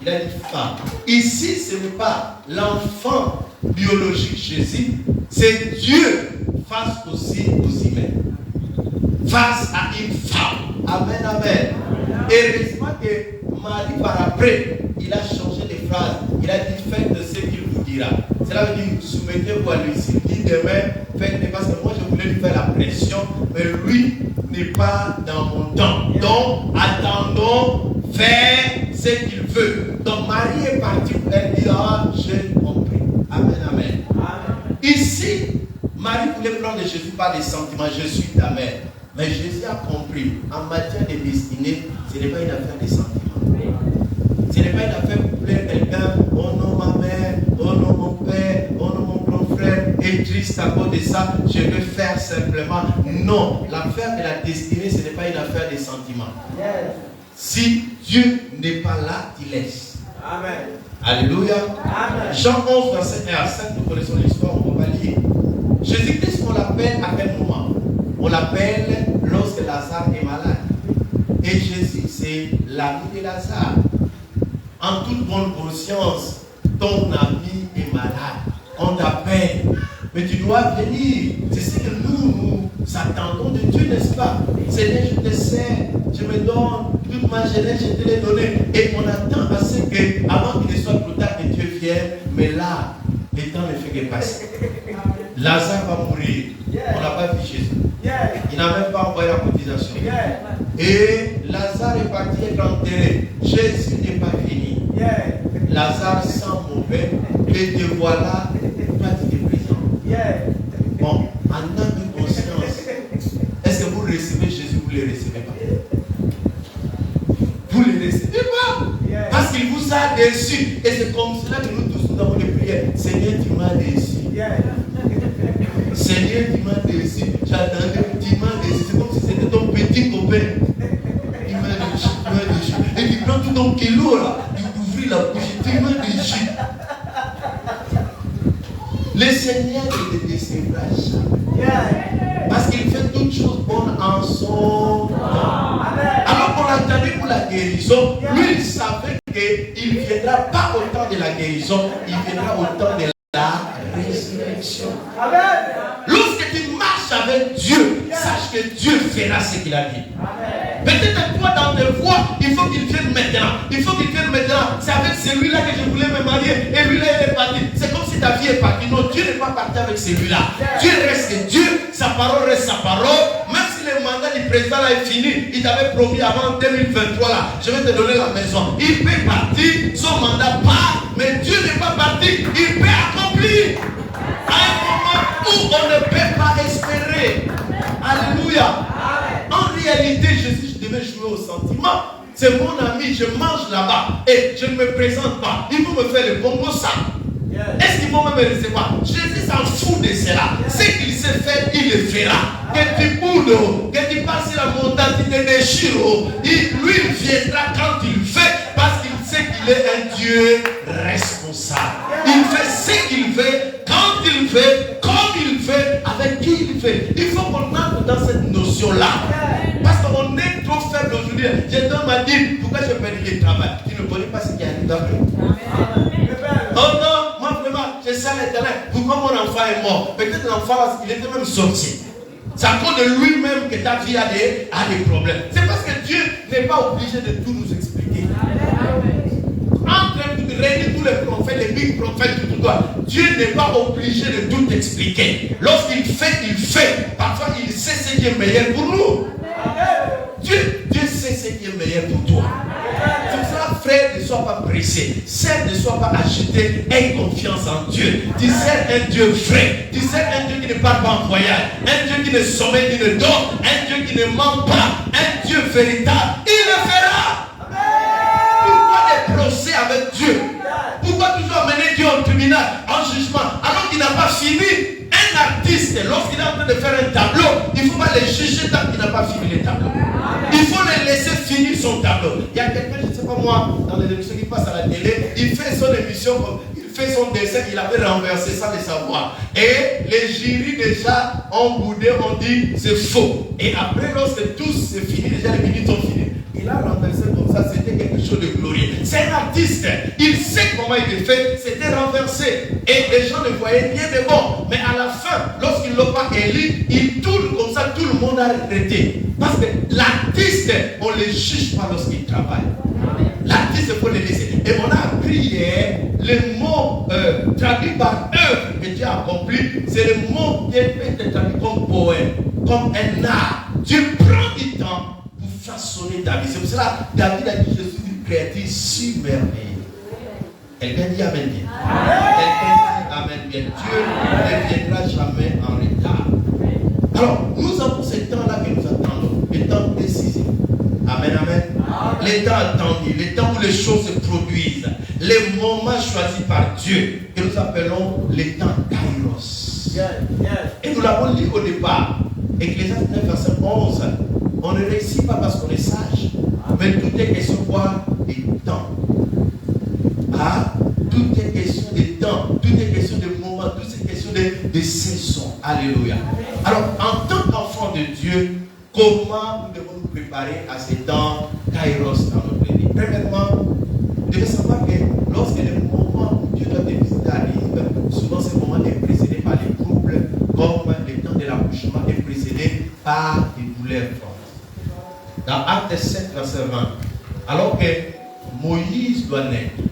il a dit femme. Ici, ce n'est pas l'enfant biologique Jésus, c'est Dieu face aussi aux humains, face à une femme. Amen, amen. Et heureusement que Marie, par après, il a changé de phrase. Il a dit faites de ce qu'il vous dira. Cela veut dire soumettez-vous à lui. S'il dit demain, faites parce que moi je voulais lui faire la pression, mais lui n'est pas dans mon temps. Donc attendons, faire ce qu'il veut. Donc Marie est partie pour elle dire ah, j'ai compris. Amen, amen. Ici, Marie voulait prendre Jésus par des sentiments. Je suis ta mère. Mais Jésus a compris, en matière de destinée, ce n'est pas une affaire de sentiments. Ce n'est pas une affaire pour plaire quelqu'un, oh non ma mère, oh non mon père, oh non mon grand frère, est triste à cause de ça, je vais faire simplement. Non, l'affaire de la destinée, ce n'est pas une affaire de sentiments. Si Dieu n'est pas là, tu laisses. Amen. Alléluia. Amen. Jean 11, verset 1 à 5, nous connaissons l'histoire, on va lire. Jésus-Christ, on l'appelle à quel moment? On l'appelle lorsque Lazare est malade. Et Jésus, c'est l'ami de Lazare. En toute bonne conscience, ton ami est malade. On t'appelle. Mais tu dois venir. C'est ce que nous attendons de Dieu, n'est-ce pas? Seigneur, je te sers, je me donne toute ma jeunesse, je te l'ai donnée. Et on attend à ce que, avant qu'il ne soit trop tard, que Dieu vienne. Mais là, le temps ne fait que passer. Lazare va mourir. On n'a pas vu Jésus. Il n'a même pas envoyé la cotisation. Et Lazare est parti être enterré. Jésus n'est pas fini. Lazare sent mauvais. Et te voilà, toi tu es présent. Bon, en âme de conscience, est-ce que vous recevez Jésus ou vous ne le recevez pas? Vous ne le recevez pas. Parce qu'il vous a déçu. Et c'est comme cela que nous tous nous avons des prières. Seigneur, tu m'as déçu. Seigneur, tu m'as déçu. J'attendais, tu m'as déçu. C'est comme si c'était ton petit copain. Tu m'as déçu, tu m'as déçu. Et tu prends tout ton kilo là, tu ouvres la bouche, tu m'as déçu. Le Seigneur ne te décevra jamais. Parce qu'il fait toutes choses bonnes en son temps. Alors qu'on l'attendait pour la guérison, lui il savait qu'il ne viendra pas au temps de la guérison, il viendra au temps de la résurrection. Lorsque tu marches avec Dieu, sache que Dieu fera ce qu'il a dit. Peut-être toi dans tes voies, il faut qu'il vienne maintenant. Il faut qu'il vienne maintenant. C'est avec celui-là que je voulais me marier. Et lui-là, il est parti. C'est comme si ta vie est partie. Non, Dieu n'est pas parti avec celui-là. Dieu reste Dieu. Sa parole reste sa parole. Même si le mandat du président là est fini, il t'avait promis avant 2023 là, je vais te donner la maison. Il peut partir, son mandat part, mais Dieu n'est pas parti. Il peut accomplir. À un moment où on ne peut pas espérer. Alléluia. En réalité, Jésus devait jouer au sentiment. C'est mon ami, je mange là-bas et je ne me présente pas. Il faut me faire le bon ça. Est-ce qu'il faut même me recevoir? Jésus s'en fout de cela. Ce qu'il sait faire, il le fera. Que tu boules, que tu passes la montagne, tu te déchires. Lui, il viendra quand il fait, parce qu'il sait qu'il est un Dieu responsable. Il fait ce qu'il fait, quand il fait, comme il fait, avec qui il fait. Il faut qu'on entre dans cette notion-là. Parce qu'on est trop faible aujourd'hui. J'ai dans ma dit, pourquoi je perds le travail? Tu ne connais pas ce qui arrive dans le monde. Oh non, moi vraiment, je sais l'Éternel. Pourquoi mon enfant est mort? Peut-être l'enfant, il était même sorti. C'est à cause de lui-même que ta vie a des problèmes. C'est parce que Dieu n'est pas obligé de tout nous expliquer. Entre réunir tous les prophètes, les big prophètes, tout ça, Dieu n'est pas obligé de tout expliquer. Lorsqu'il fait, il fait. Parfois, il sait ce qui est meilleur pour nous. Dieu sait ce qui est meilleur pour toi. C'est pour ça, frère, ne sois pas pressé. Sœur, ne sois pas agité. Aie confiance en Dieu. Tu sers un Dieu vrai. Tu sers un Dieu qui ne part pas en voyage. Un Dieu qui ne sommeille, qui ne dort. Un Dieu qui ne ment pas. Un Dieu véritable. Il le fera. Pourquoi des procès avec Dieu? Pourquoi toujours amener Dieu au tribunal, en jugement, alors qu'il n'a pas fini? Un artiste, lorsqu'il est en train de faire un tableau, il ne faut pas le juger tant qu'il n'a pas fini le tableau. Il faut le laisser finir son tableau. Il y a quelqu'un, je ne sais pas moi, dans les émissions qui passent à la télé, il fait son émission, il fait son dessin, il avait renversé sans le savoir. Et les jurys déjà ont boudé, ont dit c'est faux. Et après, lorsque tout c'est fini, déjà les minutes sont finies. Il il a renversé comme ça, c'était quelque chose de glorieux. C'est un artiste, il sait comment il le fait, c'était renversé. Et les gens ne voyaient rien de bon. Mais à la fin, lorsqu'ils ne l'ont pas élu, il tourne comme ça, tout le monde a regretté. Parce que l'artiste, on ne le juge pas lorsqu'il travaille. L'artiste, il faut le laisser. Et on a appris hier, le mot traduit par œuvre que Dieu a accompli, c'est le mot qui est traduit comme poème, comme un art. Dieu prend du temps pour façonner ta vie. C'est pour cela que David a dit, je suis une créature submerveillée. Quelqu'un dit Amen bien. Quelqu'un dit Amen bien. Dieu ne viendra jamais en retard. Alors, nous avons ce temps-là que nous attendons, le temps décisif. Amen, amen. Les temps attendus, les temps où les choses se produisent, les moments choisis par Dieu, que nous appelons les temps Kairos. Et nous l'avons lu au départ. Ecclésiaste 9, verset 11. On ne réussit pas parce qu'on est sage, mais tout est question quoi? Des temps. Ah, tout est question de temps, tout est question de moments, tout est question de saisons. Alléluia. Alors, en tant qu'enfant de Dieu, comment nous devons nous préparer à ces temps Kairos dans notre vie? Premièrement, vous devez savoir que lorsque les moments où Dieu doit te visiter arrivent, souvent ces moments sont précédés par les troubles, comme le temps de l'accouchement est précédé par des douleurs fortes. Dans Acte 7, verset 20, alors que Moïse doit naître,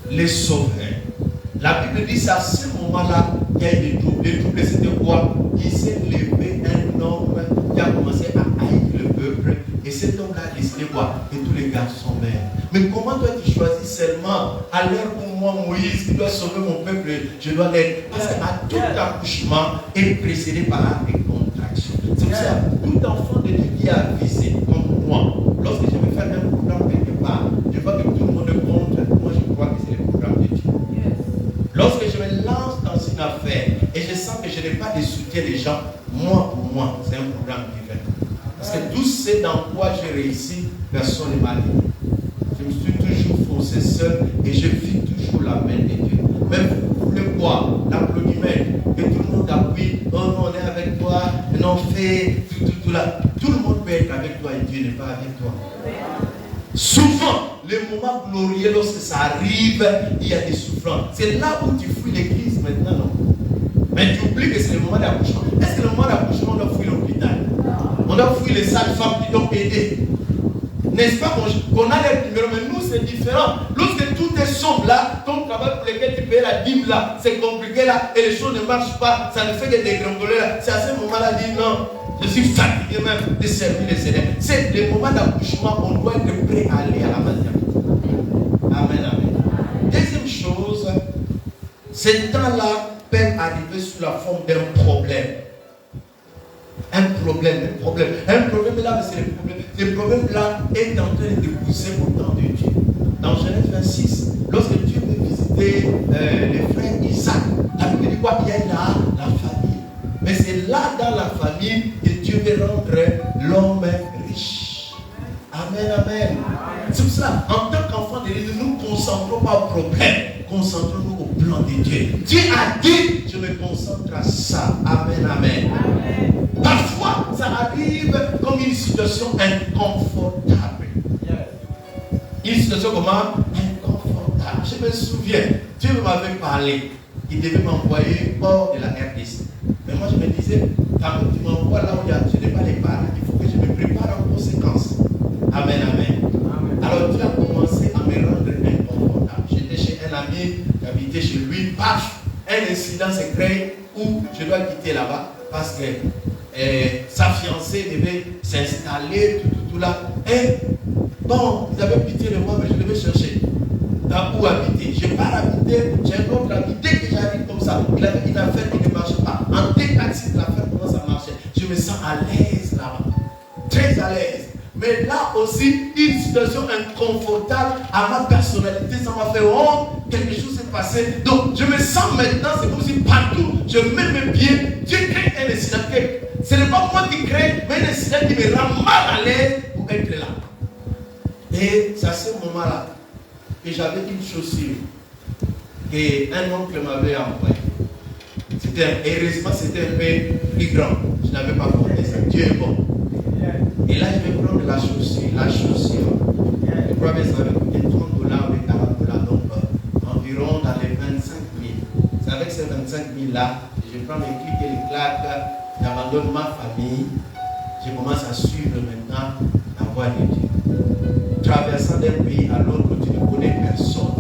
les sauveurs, la Bible dit c'est à ce moment-là qu'il y a eu des troubles. Les troubles, c'était quoi? Il s'est levé un homme qui a commencé à haïr le peuple, et cet homme-là a décidé quoi? Que tous les garçons meurent. Mais comment dois-tu choisir seulement à l'heure où moi, Moïse, qui doit sauver mon peuple, je dois l'être? Parce qu'à tout accouchement est précédé par des contractions. C'est pour ça tout enfant de Dieu qui a visé, comme moi, lorsque je vais faire un programme quelque part, je vois que tout le monde compte, moi je crois que c'est le programme de Dieu. Lorsque je me lance dans une affaire et je sens que je n'ai pas de soutien des gens, moi pour moi, c'est un programme divin. Parce que tout ce dans quoi j'ai réussi, personne ne m'a dit. Je me suis toujours foncé seul et je vis toujours la main de Dieu. Même vous voulez quoi? L'applaudissement, que tout le monde appuie, oh non, on est avec toi, non, fais tout là. Tout le monde peut être avec toi et Dieu n'est pas avec toi. Souvent, les moments glorieux, lorsque ça arrive, il y a des souffrances. C'est là où tu fuis l'église maintenant, non? Mais tu oublies que c'est le moment d'accouchement. Est-ce que le moment d'accouchement, on doit fuir l'hôpital? On doit fuir les sages-femmes qui t'ont aidé. N'est-ce pas qu'on a les numéros? Mais nous, c'est différent. Lorsque tout est sombre là, ton travail pour lequel tu payes la dîme là, c'est compliqué là, et les choses ne marchent pas, ça ne fait que dégringoler là. C'est à ce moment-là, dit non. Je suis fatigué même de servir les Seigneur. C'est le moment d'accouchement, on doit être prêt à aller à la maternité. Amen, amen. Deuxième chose, ces temps-là peuvent arriver sous la forme d'un problème. Un problème là, mais c'est le problème. Le problème là est en train de pousser au temps de Dieu. Dans Genèse 26, lorsque Dieu veut visiter les frères Isaac, la Bible dit quoi? Il y a la famille. Mais c'est là dans la famille que Dieu veut rendre l'homme riche. Amen, amen. C'est pour cela, en tant qu'enfant de Dieu, ne nous concentrons pas au problème, concentrons-nous au plan de Dieu. Dieu a dit, je me concentre à ça. Amen, amen. Amen. Parfois, ça arrive comme une situation inconfortable. Une situation comment? Inconfortable. Je me souviens, Dieu m'avait parlé. Il devait m'envoyer hors de la RDC. Mais moi, je me disais, quand tu m'envoies là où je n'ai pas les parents, il faut que je me prépare en conséquence. Amen, amen. Alors, Dieu a commencé à me rendre inconfortable. J'étais chez un ami, j'habitais chez lui. Paf, un incident se crée où je dois quitter là-bas parce que sa fiancée devait s'installer, tout là. Et bon, ils avaient pitié de moi, mais je devais chercher dans où habiter. Je pars habiter, j'ai un autre ami. Dès que j'arrive comme ça, il avait une affaire qui ne marchait pas. En détaxi, l'affaire commence à marcher. Je me sens à l'aise là-bas. Très à l'aise. Mais là aussi, une situation inconfortable à ma personnalité, ça m'a fait honte, quelque chose s'est passé. Donc, je me sens maintenant, c'est comme si partout, je mets mes pieds, Dieu crée un incident. Ce n'est pas moi qui crée, mais un incident qui me rend mal à l'aise pour être là. Et c'est à ce moment-là que j'avais une chaussure qu'un oncle m'avait envoyée. Heureusement, c'était un peu plus grand. Je n'avais pas porté ça. Dieu est bon. Et là, je vais prendre la chaussure. La chaussure, je crois que ça va coûter 30 $, avec 40 $, donc environ dans les 25 000. C'est avec ces 25 000 là, je prends les clics et les claques, j'abandonne ma famille, je commence à suivre maintenant la voie de Dieu. Traversant d'un pays à l'autre, tu ne connais personne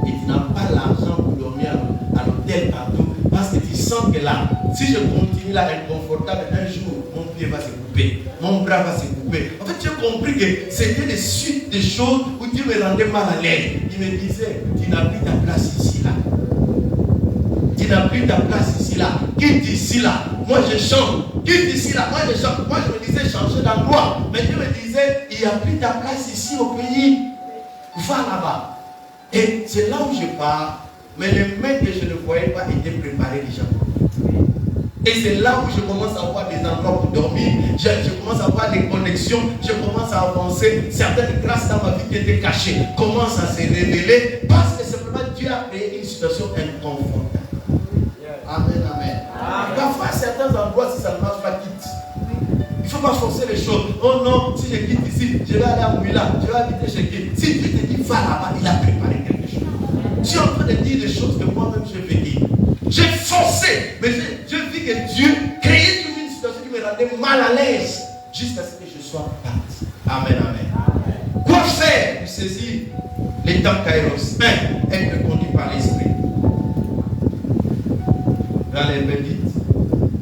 et tu n'as pas l'argent pour dormir à l'hôtel partout parce que tu sens que là, si je continue là inconfortable, un jour mon pied va se couper, mon bras va se couper. En fait, tu as compris que c'était des suites de choses où Dieu me rendait mal à l'aise. Il me disait, tu n'as plus ta place ici là. Tu n'as plus ta place ici là. Quitte ici là. Moi je chante. Quitte ici là. Moi je chante. Moi je me disais changer d'endroit. Mais Dieu me disait, il n'y a plus ta place ici au pays. Va là-bas. Et c'est là où je pars. Mais les mains que je ne voyais pas étaient préparées déjà. Et c'est là où je commence à avoir des endroits pour dormir. Je commence à avoir des connexions. Je commence à avancer. Certaines grâces dans ma vie qui étaient cachées commencent à se révéler. Parce que simplement Dieu a créé une situation inconfortable. Amen, amen. Parfois, à certains endroits, si ça ne marche pas, quitte. Il ne faut pas forcer les choses. Oh non, si je quitte ici, je vais aller à Mouila, je vais habiter chez qui. Si Dieu te dit, va là-bas, il a préparé quelque chose. Je suis en train de dire des choses que moi-même je vais dire. J'ai forcé, mais je vis que Dieu créait toujours une situation qui me rendait mal à l'aise, jusqu'à ce que je sois parti. Amen, amen. Quoi faire pour saisir les temps Kairos? Être conduit par l'esprit. Dans les Bédites,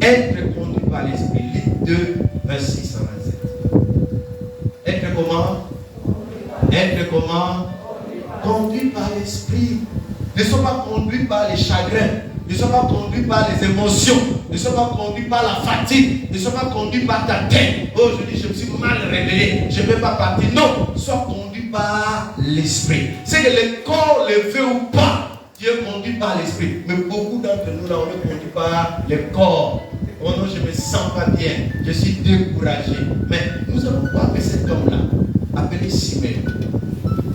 être conduit par l'esprit. Luc 2, verset 627. Être comment? Être comment? Conduit par l'esprit. Ne sois pas conduit par les chagrins. Ne sois pas conduit par les émotions. Ne sois pas conduit par la fatigue. Ne sois pas conduit par ta tête. Oh, je dis, je me suis mal réveillé. Je ne vais pas partir. Non, sois conduit par l'esprit. C'est que le corps le veut ou pas. Tu es conduit par l'esprit. Mais beaucoup d'entre nous, là, on est conduit par le corps. Oh non, je ne me sens pas bien. Je suis découragé. Mais nous allons voir que cet homme-là, appelé Simeon,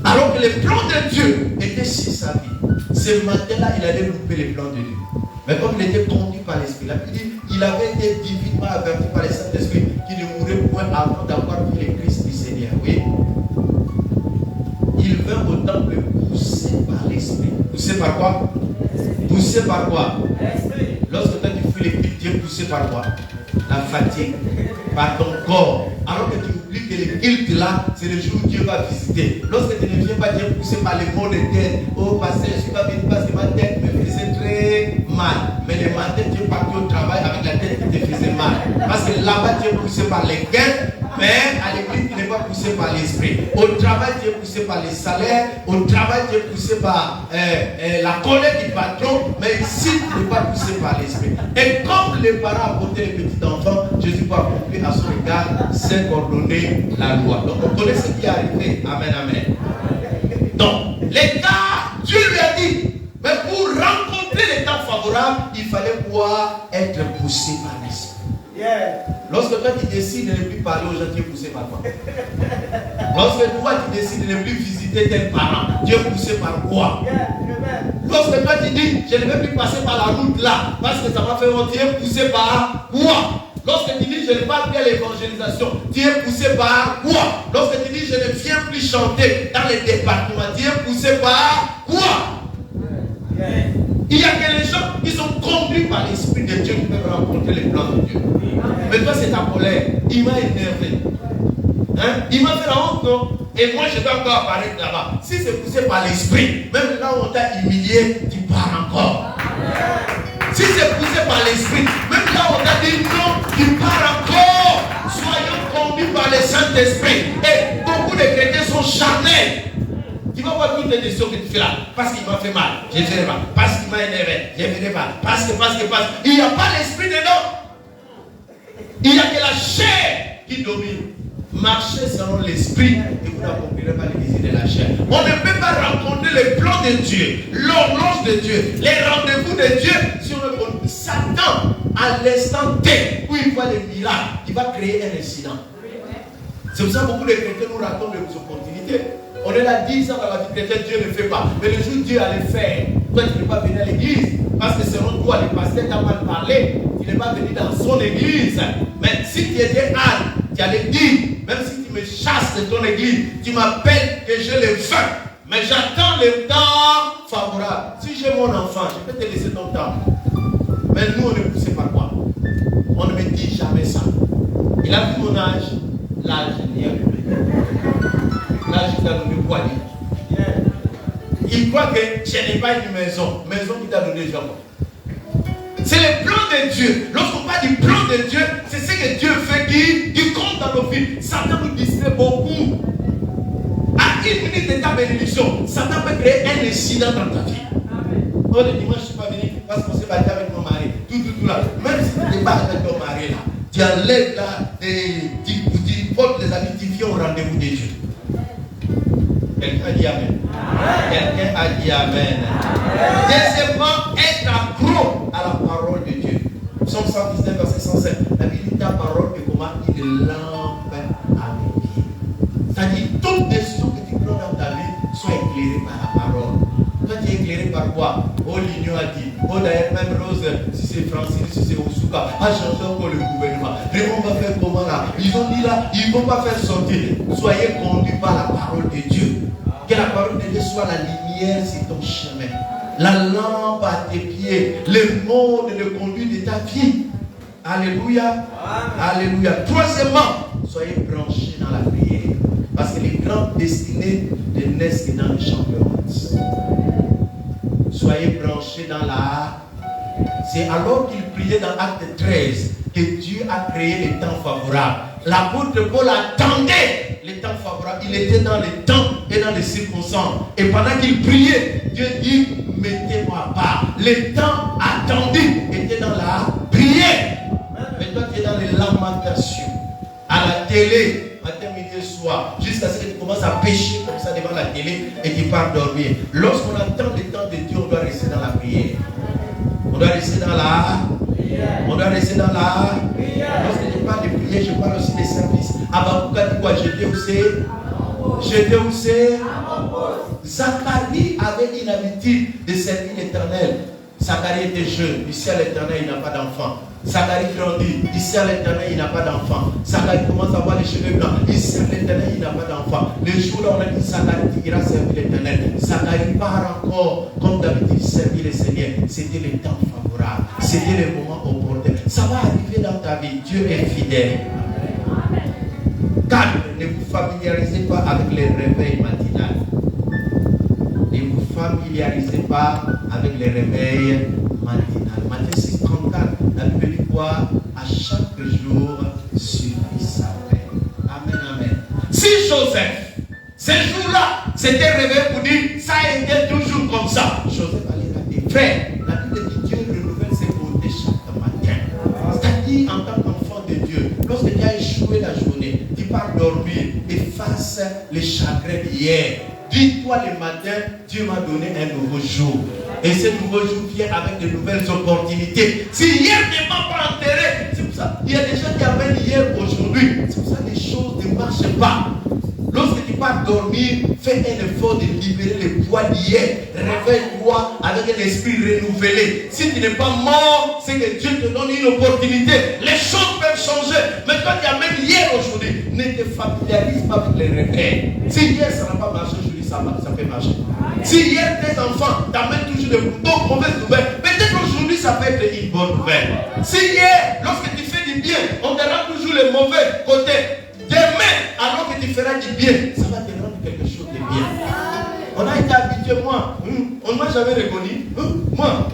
alors que les plans de Dieu étaient sur sa vie, ce matin-là, il allait louper les plans de Dieu. Mais comme il était conduit par l'esprit, la Bible dit, il avait été divinement averti par le Saint-Esprit qu'il ne mourrait point avant d'avoir vu le Christ du Seigneur. Oui. Il vint au temple poussé par l'esprit. Poussé par quoi? Poussé par quoi? L'esprit. Lorsque toi tu fuis les cultes, tu es poussé par quoi? La fatigue. Par ton corps. Alors que tu oublies que les cultes là, c'est le jour où Dieu va visiter. Lorsque tu ne viens pas, tu es poussé par les maux de tête. Oh, pasteur, je ne suis pas venu parce que ma tête me faisait très mal. Mais le matin, tu es parti au travail avec la tête qui te faisait mal. Parce que là-bas, tu es poussé par les gains. Mais à l'église, tu n'es pas poussé par l'esprit. Au travail, tu es poussé par les salaires. Au travail, tu es poussé par la colère du patron. Mais ici, tu n'es pas poussé par l'esprit. Et comme les parents apportaient les petits enfants, Jésus va accomplir à son regard, c'est ordonner la loi. Donc on connaît ce qui est arrivé. Amen, amen. Donc, les gars, Dieu lui a dit, mais pour rencontrer les temps favorables, il fallait pouvoir être poussé par l'esprit. Yeah. Lorsque toi tu décides de ne plus parler aux gens, tu es poussé par quoi? Lorsque toi tu décides de ne plus visiter tes parents, tu es poussé par quoi? Yeah. Lorsque toi tu dis, je ne vais plus passer par la route là, parce que ça m'a fait honte, tu es poussé par quoi? Lorsque tu dis, je ne parle plus à l'évangélisation, tu es poussé par quoi? Lorsque tu dis, je ne viens plus chanter dans les départements, tu es poussé par quoi? Yeah. Il y a que les gens qui sont conduits par l'Esprit de Dieu qui peuvent rencontrer les plans de Dieu. Mais toi, c'est ta colère. Il m'a énervé. Hein? Il m'a fait la honte, non? Et moi, je vais encore apparaître là-bas. Si c'est poussé par l'Esprit, même là où on t'a humilié, tu pars encore. Si c'est poussé par l'Esprit, même là où on t'a dit non, tu pars encore. Soyons conduits par le Saint-Esprit. Et beaucoup de chrétiens sont charnels. Tu vas voir toutes les décisions que tu fais là. Parce qu'il m'a fait mal, je ne ferai pas. Parce qu'il m'a énervé, je ne ferai pas. Parce que. Il n'y a pas l'esprit dedans. Il n'y a que la chair qui domine. Marchez selon l'esprit et vous n'accomplirez pas les désirs de la chair. On ne peut pas rencontrer les plans de Dieu, l'horloge de Dieu, les rendez-vous de Dieu si on ne compte Satan à l'instant T où il voit les miracles, il va créer un incident. C'est pour ça que beaucoup de chrétiens nous racontent des opportunités. On est là 10 ans dans la vie chrétienne, Dieu ne fait pas. Mais le jour où Dieu allait faire, toi tu n'es pas venu à l'église. Parce que selon toi, le pasteur t'a mal parlé. Tu n'es pas venu dans son église. Mais si tu étais âne, tu allais dire, même si tu me chasses de ton église, tu m'appelles que je le veux. Mais j'attends le temps favorable. Si j'ai mon enfant, je peux te laisser ton temps. Mais nous, on ne pousse pas quoi. On ne me dit jamais ça. Il a vu mon âge. L'âge n'est pas le l'âge qui t'a donné quoi dire. Il croit que je n'ai pas une maison. Maison qui t'a donné jamais. C'est le plan de Dieu. Lorsqu'on parle du plan de Dieu, c'est ce que Dieu fait qui compte dans nos vies. Satan nous distrait beaucoup. À une minute de ta bénédiction, Satan peut créer un incident dans ta vie. Oh, le dimanche, je ne suis pas venu parce qu'on s'est battu avec mon mari. Tout là. Même si tu n'es pas avec ton mari là, tu enlèves là, tu portes les amis, tu viens au rendez-vous de Dieu. Quelqu'un a dit Amen. Quelqu'un a dit Amen. Deuxièmement, être accro à la parole de Dieu. Psaume 119, verset 107. La Bible dit ta parole est comment il est lampe à mes pieds. C'est-à-dire, toute décision que tu prends dans ta vie soit éclairée par la parole. Toi, tu es éclairé par quoi? Oh, l'Union a dit. Oh, d'ailleurs, même Rose, si c'est Francine, si c'est Osuka, a changé encore le gouvernement. Mais on va faire comment là? Ils ont dit là, ils ne vont pas faire sortir. Soyez conduits par la parole de Dieu. Que la parole de Dieu soit la lumière sur ton chemin. La lampe à tes pieds. Le mode de conduite de ta vie. Alléluia. Alléluia. Troisièmement, soyez branchés dans la prière. Parce que les grandes destinées ne naissent que dans les champs de honte. Soyez branchés dans la... C'est alors qu'il priait dans Acte 13 que Dieu a créé les temps favorables. L'apôtre Paul attendait les temps favorables. Il était dans les temps et dans les circonstances. Et pendant qu'il priait, Dieu dit, mettez-moi à part. Les temps attendus étaient dans la prière. Mais toi, tu es dans les lamentations. À la télé, matin, midi et soir, jusqu'à ce que tu commences à pécher comme ça devant la télé et tu pars dormir. Lorsqu'on attend le temps de Dieu, on doit rester dans la prière. On doit rester dans la prière. On doit rester dans la prière. Lorsque je parle de prière, je parle aussi des services. Habakkuk a dit quoi? J'étais où c'est? J'étais où c'est? Zacharie avait une habitude de servir l'Éternel. Zacharie était jeune. Ici à l'Éternel, il n'a pas d'enfant. Zacharie grandit. Ici à l'Éternel, il n'a pas d'enfant. Zacharie commence à avoir les cheveux blancs. Ici à l'Éternel, il n'a pas d'enfant. Le jour là, on a dit Zacharie, tu iras servir l'Éternel. Zacharie part encore, comme d'habitude, servir le Seigneur. C'était le temps favorable. C'était le moment opportun. Ça va arriver dans ta vie. Dieu est fidèle. 4. Ne vous familiarisez pas avec les réveils matinales. Ne vous familiarisez pas avec les réveils matinales. Matthieu 6, 34. La Bible dit quoi? À chaque jour suffit sa peine. Amen, amen. Si Joseph, ce jour-là, s'était réveillé pour dire ça a été toujours comme ça, Joseph allait rater. Frère, la Bible dit Dieu renouvelle ses bontés chaque matin. C'est-à-dire, en tant qu'enfant de Dieu, lorsque tu as échoué la journée, tu pars dormir, efface les chagrins d'hier. Dis-toi le matin, Dieu m'a donné un nouveau jour. Et ce nouveau jour vient avec de nouvelles opportunités. Si hier ne m'a pas enterré, c'est pour ça. Il y a des gens qui amènent hier aujourd'hui. C'est pour ça que les choses ne marchent pas. Lorsque tu pars dormir, fais un effort de libérer les poids d'hier. Réveille-toi avec un esprit renouvelé. Si tu n'es pas mort, c'est que Dieu te donne une opportunité. Les choses peuvent changer. Mais quand tu amènes hier aujourd'hui, ne te familiarise pas avec les réveils. Si hier ça n'a pas marché, aujourd'hui ça peut marcher. Si hier tes enfants t'amènent toujours de mauvaises nouvelles, peut-être aujourd'hui ça peut être une bonne nouvelle. Si hier, lorsque tu fais du bien, on te rend toujours le mauvais côté. Demain, alors que tu feras du bien, ça va te rendre quelque chose de bien. On a été habitué, moi, on ne m'a jamais reconnu. Moi,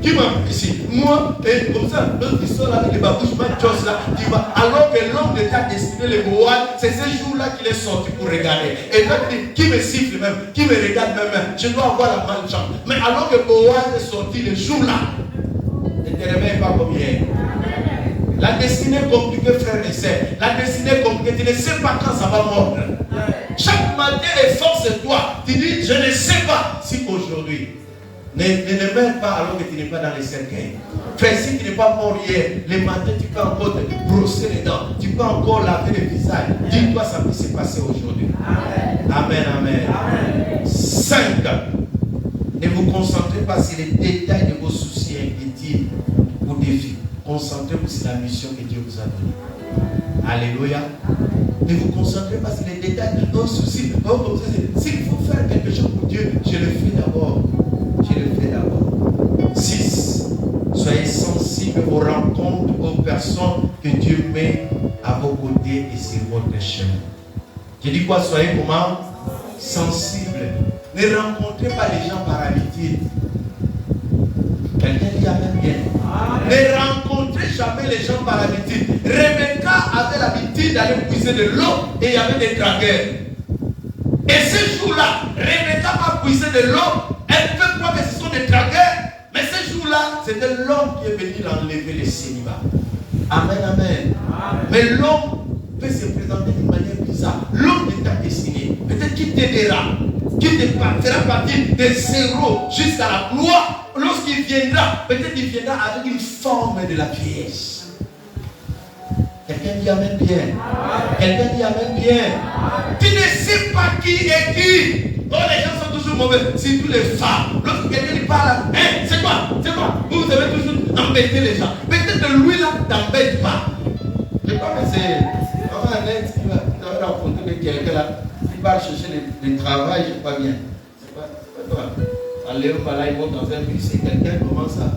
qui m'a ici? Moi, et comme ça, l'autre qui sort avec les babouches, là, tu vas. Alors que l'homme de ta destinée, le Moab, c'est ce jour-là qu'il est sorti pour regarder. Et là, qui me siffle même, qui me regarde même, je dois avoir la malchance. Mais alors que Boaz est sorti le jour-là, ne te réveille pas comme hier. La destinée est compliquée, frère et sœur. La destinée est compliquée. Tu ne sais pas quand ça va mordre. Chaque matin, efforce-toi. Tu dis, je ne sais pas si aujourd'hui. Ne meurs pas alors que tu n'es pas dans les cercueils. Frère, si tu n'es pas mort hier, le matin, tu peux encore te brosser les dents. Tu peux encore laver le visage. Dis-toi, ça peut se passer aujourd'hui. Amen, amen. Amen. 5. Ne vous concentrez pas sur les détails de vos soucis et inquiétudes ou défis. Concentrez-vous sur la mission que Dieu vous a donnée. Alléluia. Ne vous concentrez pas sur les détails, un souci, s'il faut faire quelque chose pour Dieu, je le fais d'abord. Je le fais d'abord. 6. Soyez sensibles aux rencontres, aux personnes que Dieu met à vos côtés et sur votre chemin. Je dis quoi? Soyez comment? Sensibles. Ne rencontrez pas les gens par habitude. Quelqu'un dit amen bien. Ne rencontrez jamais les gens par habitude. Rebecca avait l'habitude d'aller puiser de l'eau et il y avait des dragueurs. Et ce jour-là, Rebecca va puiser de l'eau. Elle peut croire que ce sont des dragueurs. Mais ce jour-là, c'était l'homme qui est venu l'enlever les célibats. Amen, amen. Mais l'homme peut se présenter d'une manière bizarre. L'homme n'est pas destiné. Peut-être qu'il t'aidera. Qu'il te fera partir de zéro jusqu'à la gloire. Lorsqu'il viendra, peut-être il viendra avec une forme de la pièce. Quelqu'un dit amen bien. Quelqu'un dit amen bien. Tu ne sais pas qui est qui. Oh, les gens sont toujours mauvais. Surtout les femmes. Lorsque quelqu'un lui parle, hein, c'est quoi? C'est quoi? Vous devez toujours embêter les gens. Peut-être que lui là t'embête pas. Je crois que c'est un net qui va rencontrer quelqu'un là. Il va chercher le travail, je ne sais pas bien. C'est pas toi. Aller au palais, il monte dans un bus et quelqu'un commence à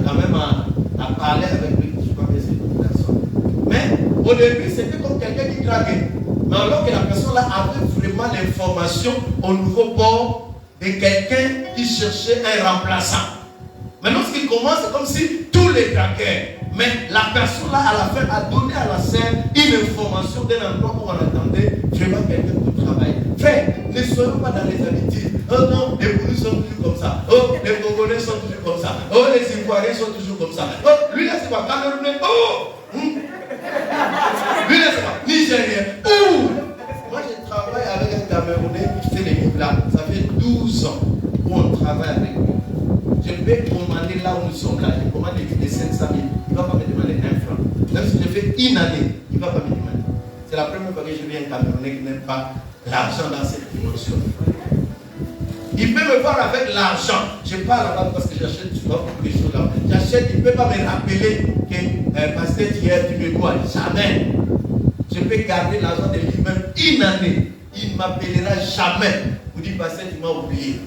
quand même à parler avec lui. Je ne sais pas bien c'est une personne. Mais au début, c'était comme quelqu'un qui draguait. Mais alors que la personne là avait vraiment l'information au nouveau port de quelqu'un qui cherchait un remplaçant. Mais lorsqu'il commence, c'est comme si tous les draguaient. Mais la personne là, à la fin, a donné à la scène une information d'un endroit où on attendait vraiment quelqu'un pour travailler. Frère, ne soyons pas dans les habitudes. Oh non, les Bourus sont toujours comme ça. Oh, les Congolais sont toujours comme ça. Oh, les Ivoiriens sont toujours comme ça. Oh, lui là, c'est pas Camerounais. Oh, lui là, c'est pas Nigérien. Oh, moi, je travaille avec un Camerounais qui fait les livres là. Ça fait 12 ans qu'on travaille avec lui. Je vais commander là où nous sommes là. Je commande des 500 000. Il ne va pas me demander un franc. Même si je fais une année, il ne va pas me demander. C'est la première fois que je viens un Camerounais qui n'aime pas l'argent dans cette dimension. Il peut me voir avec l'argent. Je parle là-bas parce que j'achète souvent beaucoup de choses là. J'achète, il ne peut pas me rappeler que pasteur hier, tu me dois. Jamais. Je peux garder l'argent de lui même une année. Il ne m'appellera jamais. Vous dites, pasteur, tu m'as oublié.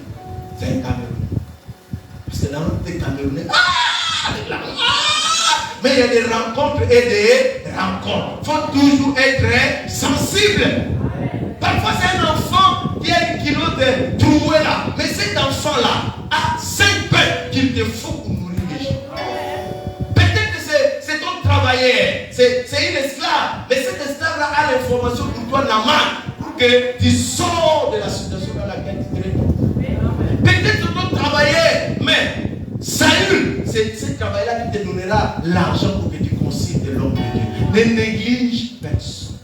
C'est un Camerounais. C'est dans des Camerounais. Mais il y a des rencontres et des rencontres. Il faut toujours être sensible. Parfois, c'est un enfant qui a 1 kilo de troué là. Mais cet enfant-là a 5 pains qu'il te faut pour nourrir les gens. Peut-être que c'est ton travailleur. C'est une esclave. Mais cet esclave-là a l'information pour toi, Naman, pour que tu sors de la situation dans laquelle tu te retrouves. Peut-être ton travailleur, mais Saül, c'est ce travail-là qui te donnera l'argent pour que tu consignes de l'homme de Dieu. Ne néglige personne.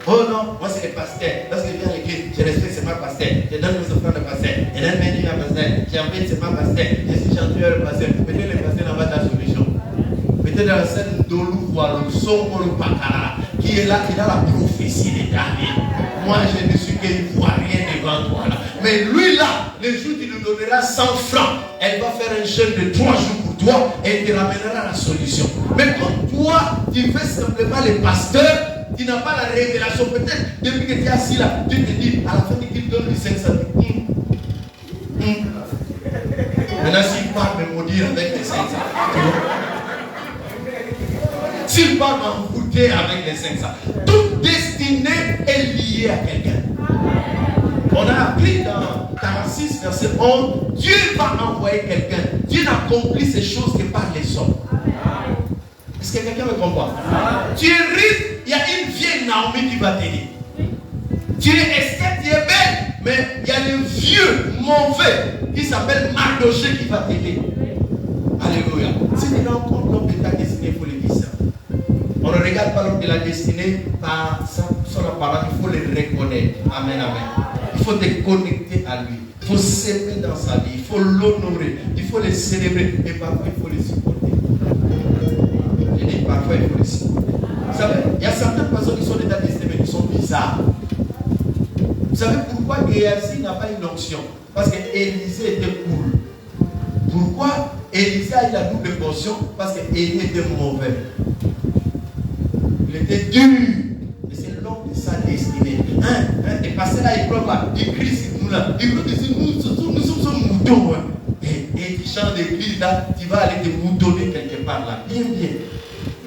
Oh non, moi c'est le pasteur. Lorsque je viens à l'église, je respecte, c'est ma pasteur. Je donne mes offrandes au pasteur. Je donne mes dîmes à pasteur. J'embête, c'est ma pasteur. Je suis chanteur au pasteur. Peut-être le pasteur n'a pas ta solution. Peut-être dans la scène d'Olu, le son, le Pakara, qui est là, qui a la prophétie des David. Moi, je ne suis qu'Ivoirien devant toi là. Mais lui là, le jour où tu lui donneras 100 francs, elle va faire un jeûne de 3 jours pour toi et elle te ramènera la solution. Mais comme toi, tu fais simplement le pasteur, tu n'as pas la révélation. Peut-être depuis que tu es assis là, tu te dis, à la fin de qu'il donne les 500 000. Maintenant, s'il part me maudire avec les 500, s'il part m'envoûter avec les 500, toute destinée est liée à quelqu'un. On a appris dans 46, verset 11, Dieu va envoyer quelqu'un. Dieu n'accomplit ces choses que par les hommes. Est-ce que quelqu'un me comprend? Tu es riche, il y a une vieille Naomi qui va t'aider. Tu es Esther, tu es belle, mais il y a le vieux mauvais qui s'appelle Mardoché qui va t'aider. Alléluia. Si tu rencontres l'homme de ta destinée, il faut le dire ça. On ne regarde pas l'homme de la destinée par son apparence, il faut le reconnaître. Amen, amen. Il faut te connecter à lui. Il faut s'aimer dans sa vie. Il faut l'honorer. Il faut le célébrer. Et parfois, il faut le supporter. Je dis parfois, il faut le supporter. Vous savez, il y a certaines personnes qui sont dans la destinée, mais qui sont bizarres. Vous savez pourquoi Géasi n'a pas une onction? Parce qu'Élisée était cool. Pourquoi Élisée a eu la double portion? Parce qu'Élie était mauvais. Il était dur. sa destinée. Et parce que là, il pleure là, il crie sur nous là. Il pleure sur nous, nous sommes moutons. Et tu chantes l'église là, tu vas aller te moutonner quelque part là. Bien.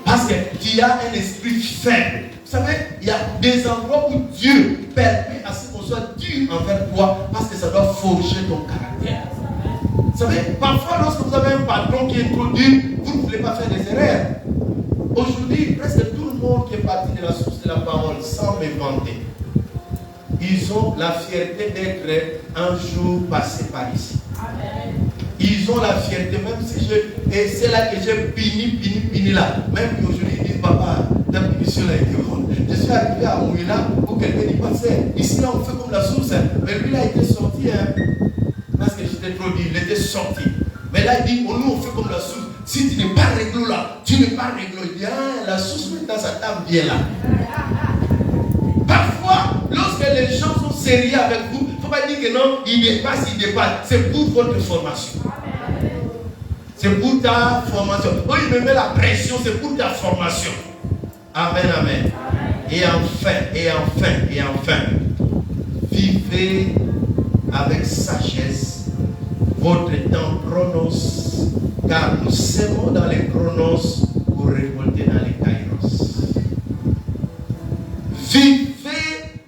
Parce que tu as un esprit faible. Vous savez, il y a des endroits où Dieu permet à ce qu'on soit dur envers toi parce que ça doit forger ton caractère. Vous savez, parfois lorsque vous avez un patron qui est trop dur, vous ne voulez pas faire des erreurs. Aujourd'hui, presque tout le monde qui est parti de la source de la parole sans me vanter, ils ont la fierté d'être un jour passé par ici. Amen. Ils ont la fierté, même si et c'est là que j'ai pini là. Même aujourd'hui, ils disent, papa, ta mission là est grande. Je suis arrivé à Mouila où quelqu'un dit, passez. Ici là, on fait comme la source. Mais lui là, il était sorti, parce que j'étais trop dit, il était sorti. Mais là, il dit, oh, nous, on fait comme la source. Si tu n'es pas réglo là, tu n'es pas réglo. Il dit, la source maintenant, ça tape bien là. Parfois, lorsque les gens sont sérieux avec vous, il ne faut pas dire que non, il dépasse. C'est pour votre formation. C'est pour ta formation. Oh, il me met la pression, c'est pour ta formation. Amen. Et enfin, vivez avec sagesse votre temps chronos, car nous semons dans les chronos pour récolter dans les kairos. Vivez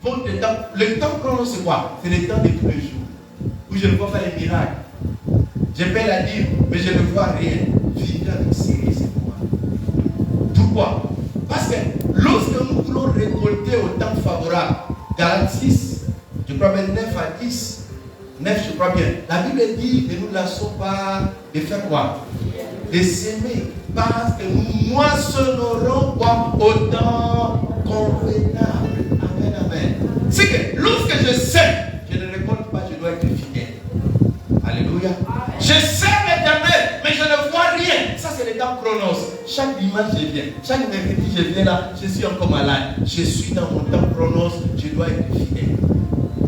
votre temps. Le temps chronos, c'est quoi? C'est le temps de tous les jours, où je ne vois pas les miracles. Je peux la dire, mais je ne vois rien. Vivez avec sérieux, c'est moi. Pourquoi? Parce que lorsque nous voulons récolter au temps favorable, Galates 6, je crois bien 9 à 10, 9 je crois bien, la Bible dit ne nous lassons pas de faire quoi? De s'aimer, parce que nous moissonnerons quoi? Au temps convenable. Amen. C'est que lorsque je sème, je ne récolte pas, je dois être fidèle. Alléluia. Je sème l'éternel, mais je ne vois rien. Ça, c'est le temps chronos. Chaque dimanche, je viens. Chaque mercredi, je viens là. Je suis encore malade. Je suis dans mon temps chronos. Je dois être fidèle.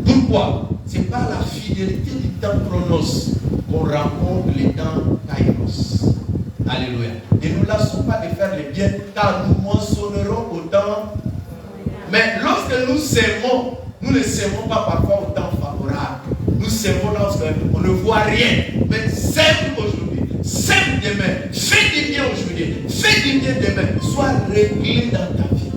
Pourquoi? C'est par la fidélité du temps chronos qu'on rencontre les temps kairos. Alléluia. Et nous ne lassons pas de faire le bien, car nous moissonnerons au temps. Mais lorsque nous sémons, nous ne sémons pas parfois au temps favorable. Nous sémons lorsqu'on ne voit rien. Mais sème aujourd'hui, sème demain, fais du bien aujourd'hui, fais du bien demain. Sois réglé dans ta vie.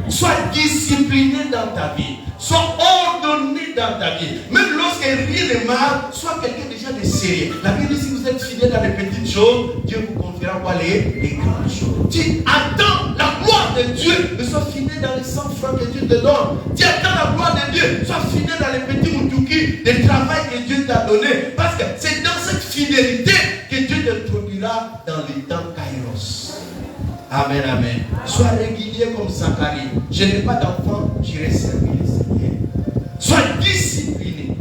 Sois discipliné dans ta vie. Sois ordonné dans ta vie. Même lorsque rien n'est mal, sois quelqu'un déjà de sérieux. La Bible dit si vous êtes fidèle dans les petites choses, Dieu vous confiera quoi les grandes choses. Tu attends la gloire de Dieu, mais sois fidèle dans les 100 francs que Dieu te donne. Tu attends la gloire de Dieu, sois fidèle dans les petits moutouki, le travail que Dieu t'a donné. Parce que c'est dans cette fidélité que Dieu te produira dans les temps kairos. Amen. Sois régulier comme Zacharie. Je n'ai pas d'enfant, j'irai servir le Seigneur. Sois discipliné.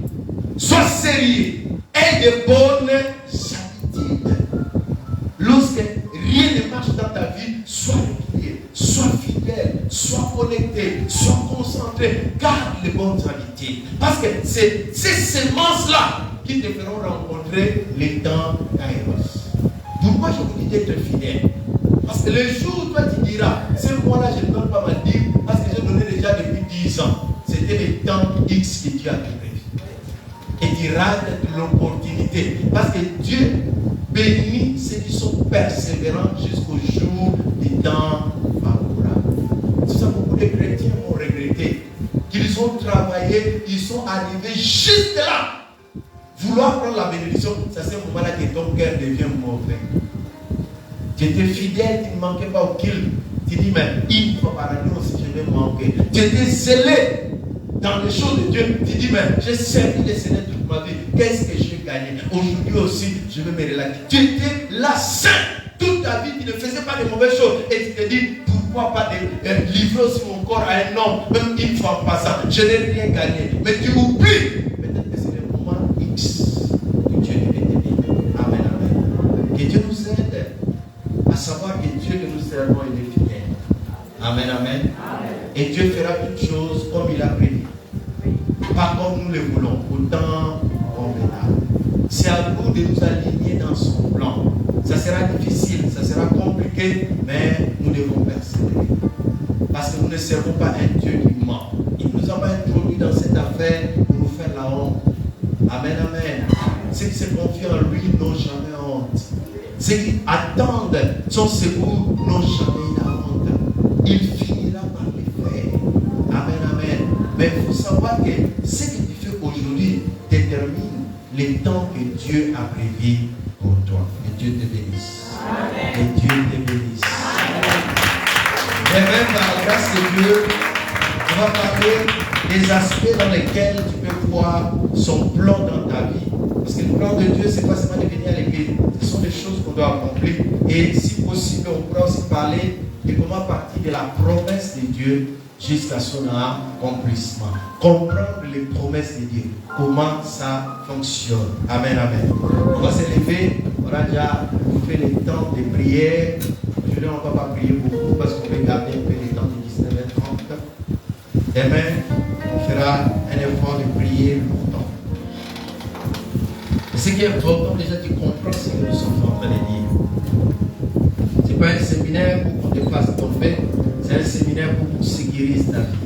Sois sérieux. Aie de bonnes habitudes. Lorsque rien ne marche dans ta vie, sois régulier. Sois fidèle. Sois connecté. Sois concentré. Garde les bonnes habitudes. Parce que c'est ces semences-là qui te feront rencontrer les temps kairos. Pourquoi je vous dis d'être fidèle? Parce que le jour où toi tu diras, ce mois-là je ne donne pas ma dîme parce que j'ai donné déjà depuis 10 ans. C'était le temps X que Dieu a prévu. Et tu rates l'opportunité. Parce que Dieu bénit ceux qui sont persévérants jusqu'au jour du temps favorable. C'est ça, beaucoup de chrétiens ont regretté qu'ils ont travaillé, ils sont arrivés juste là. Vouloir prendre la bénédiction, c'est à ce moment-là que ton cœur devient mauvais. Tu étais fidèle, tu ne manquais pas au kill. Tu dis, mais une fois par année aussi, je vais manquer. Tu étais zélé dans les choses de Dieu. Tu dis, mais j'ai servi le Seigneur toute ma vie. Qu'est-ce que j'ai gagné? Aujourd'hui aussi, je vais me relaxer. Tu étais là, saint. Toute ta vie, tu ne faisais pas de mauvaises choses. Et tu te dis, pourquoi pas livrer aussi mon corps à un homme, même une fois en passant. Je n'ai rien gagné. Mais tu oublies. Peut-être que c'est le moment X que Dieu devait t'aider. Amen. Que Dieu nous aide à savoir que Dieu que nous servons, il est fidèle. Amen. Et Dieu fera toutes choses comme il a prévu. Pas comme nous le voulons, autant convenable. C'est à nous de nous aligner dans son plan. Ça sera difficile, ça sera compliqué, mais nous devons persévérer. Parce que nous ne servons pas un Dieu qui rapidement. Il ne nous a pas introduit dans cette affaire pour nous faire la honte. Amen, amen. Ceux qui se confient en lui n'ont jamais honte. Ceux qui attendent son secours n'ont jamais la honte. Il finira par les faire. Amen, amen. Mais il faut savoir que ce que tu fais aujourd'hui détermine les temps que Dieu a prévu pour toi. Que Dieu te bénisse. Amen. Que Dieu te bénisse. Et même par la grâce de Dieu, on va parler des aspects dans lesquels tu peux voir son plan dans ta vie. Parce que le plan de Dieu, c'est pas seulement de venir à l'église. Ce sont des choses qu'on doit accomplir. Et si possible, on pourra aussi parler de comment partir de la promesse de Dieu jusqu'à son accomplissement. Comprendre les promesses de Dieu. Comment ça fonctionne. Amen, amen. On va s'élever. On a déjà fait les temps de prière. Aujourd'hui, on ne va pas prier beaucoup parce qu'on peut garder un peu les temps de 19h30. Demain, on fera un effort de prier longtemps. Et ce qui est important, déjà, tu comprends ce que nous sommes en train de dire. Ce n'est pas un séminaire pour qu'on te fasse tomber, c'est un séminaire pour qu'on se guérisse ta vie.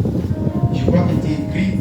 Je crois que tu es écrit